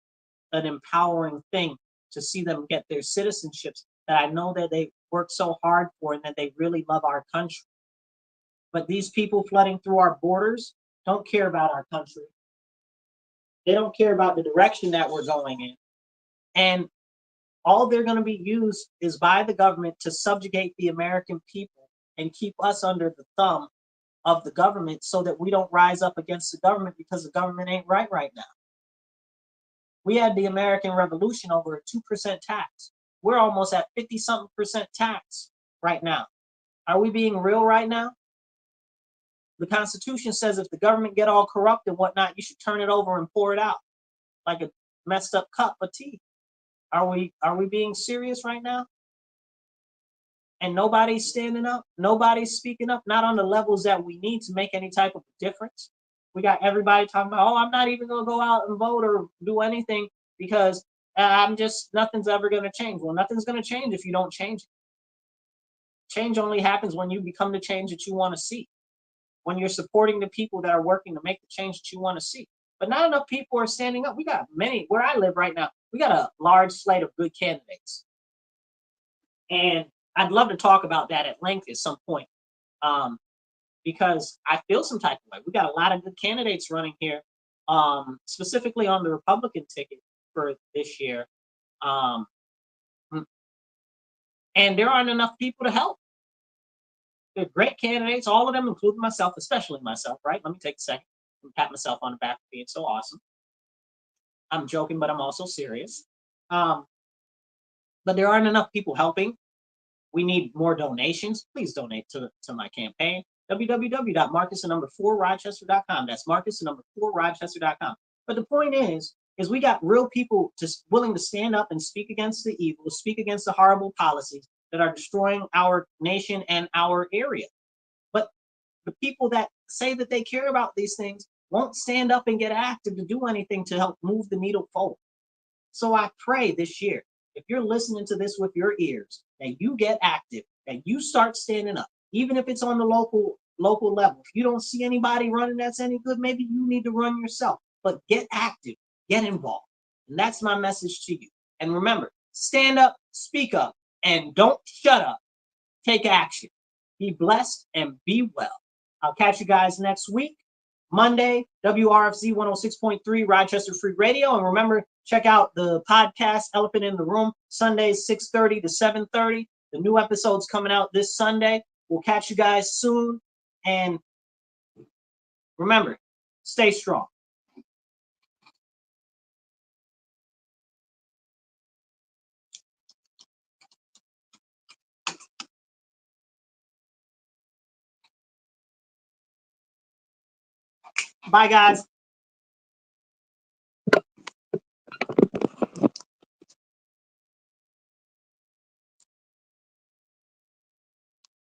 an empowering thing to see them get their citizenships that I know that they work so hard for and that they really love our country. But these people flooding through our borders don't care about our country. They don't care about the direction that we're going in. And all they're going to be used is by the government to subjugate the American people and keep us under the thumb of the government so that we don't rise up against the government because the government ain't right now. We had the American Revolution over a 2% tax. We're almost at 50-something% tax right now. Are we being real right now? The Constitution says if the government get all corrupt and whatnot, you should turn it over and pour it out like a messed up cup of tea. Are we being serious right now? And nobody's standing up, nobody's speaking up, not on the levels that we need to make any type of difference. We got everybody talking about, oh, I'm not even going to go out and vote or do anything because nothing's ever going to change. Well, nothing's going to change if you don't change it. Change only happens when you become the change that you want to see, when you're supporting the people that are working to make the change that you want to see. But not enough people are standing up. We got many, where I live right now, we got a large slate of good candidates. And I'd love to talk about that at length at some point, because I feel some type of way. We got a lot of good candidates running here, specifically on the Republican ticket for this year. And there aren't enough people to help. They're great candidates, all of them, including myself, especially myself, right? Let me take a second and pat myself on the back for being so awesome. I'm joking, but I'm also serious. But there aren't enough people helping. We need more donations. Please donate to my campaign. www.marcus4rochester.com. That's Marcus4rochester.com. But the point is we got real people just willing to stand up and speak against the evil, speak against the horrible policies that are destroying our nation and our area. But the people that say that they care about these things won't stand up and get active to do anything to help move the needle forward. So I pray this year, if you're listening to this with your ears, that you get active, that you start standing up, even if it's on the local level. If you don't see anybody running that's any good, maybe you need to run yourself. But get active, get involved. And that's my message to you. And remember, stand up, speak up, and don't shut up. Take action. Be blessed and be well. I'll catch you guys next week. Monday, WRFZ 106.3 Rochester Free Radio. And remember, check out the podcast Elephant in the Room, Sundays 6:30 to 7:30. The new episode's coming out this Sunday. We'll catch you guys soon. And remember, stay strong. Bye, guys.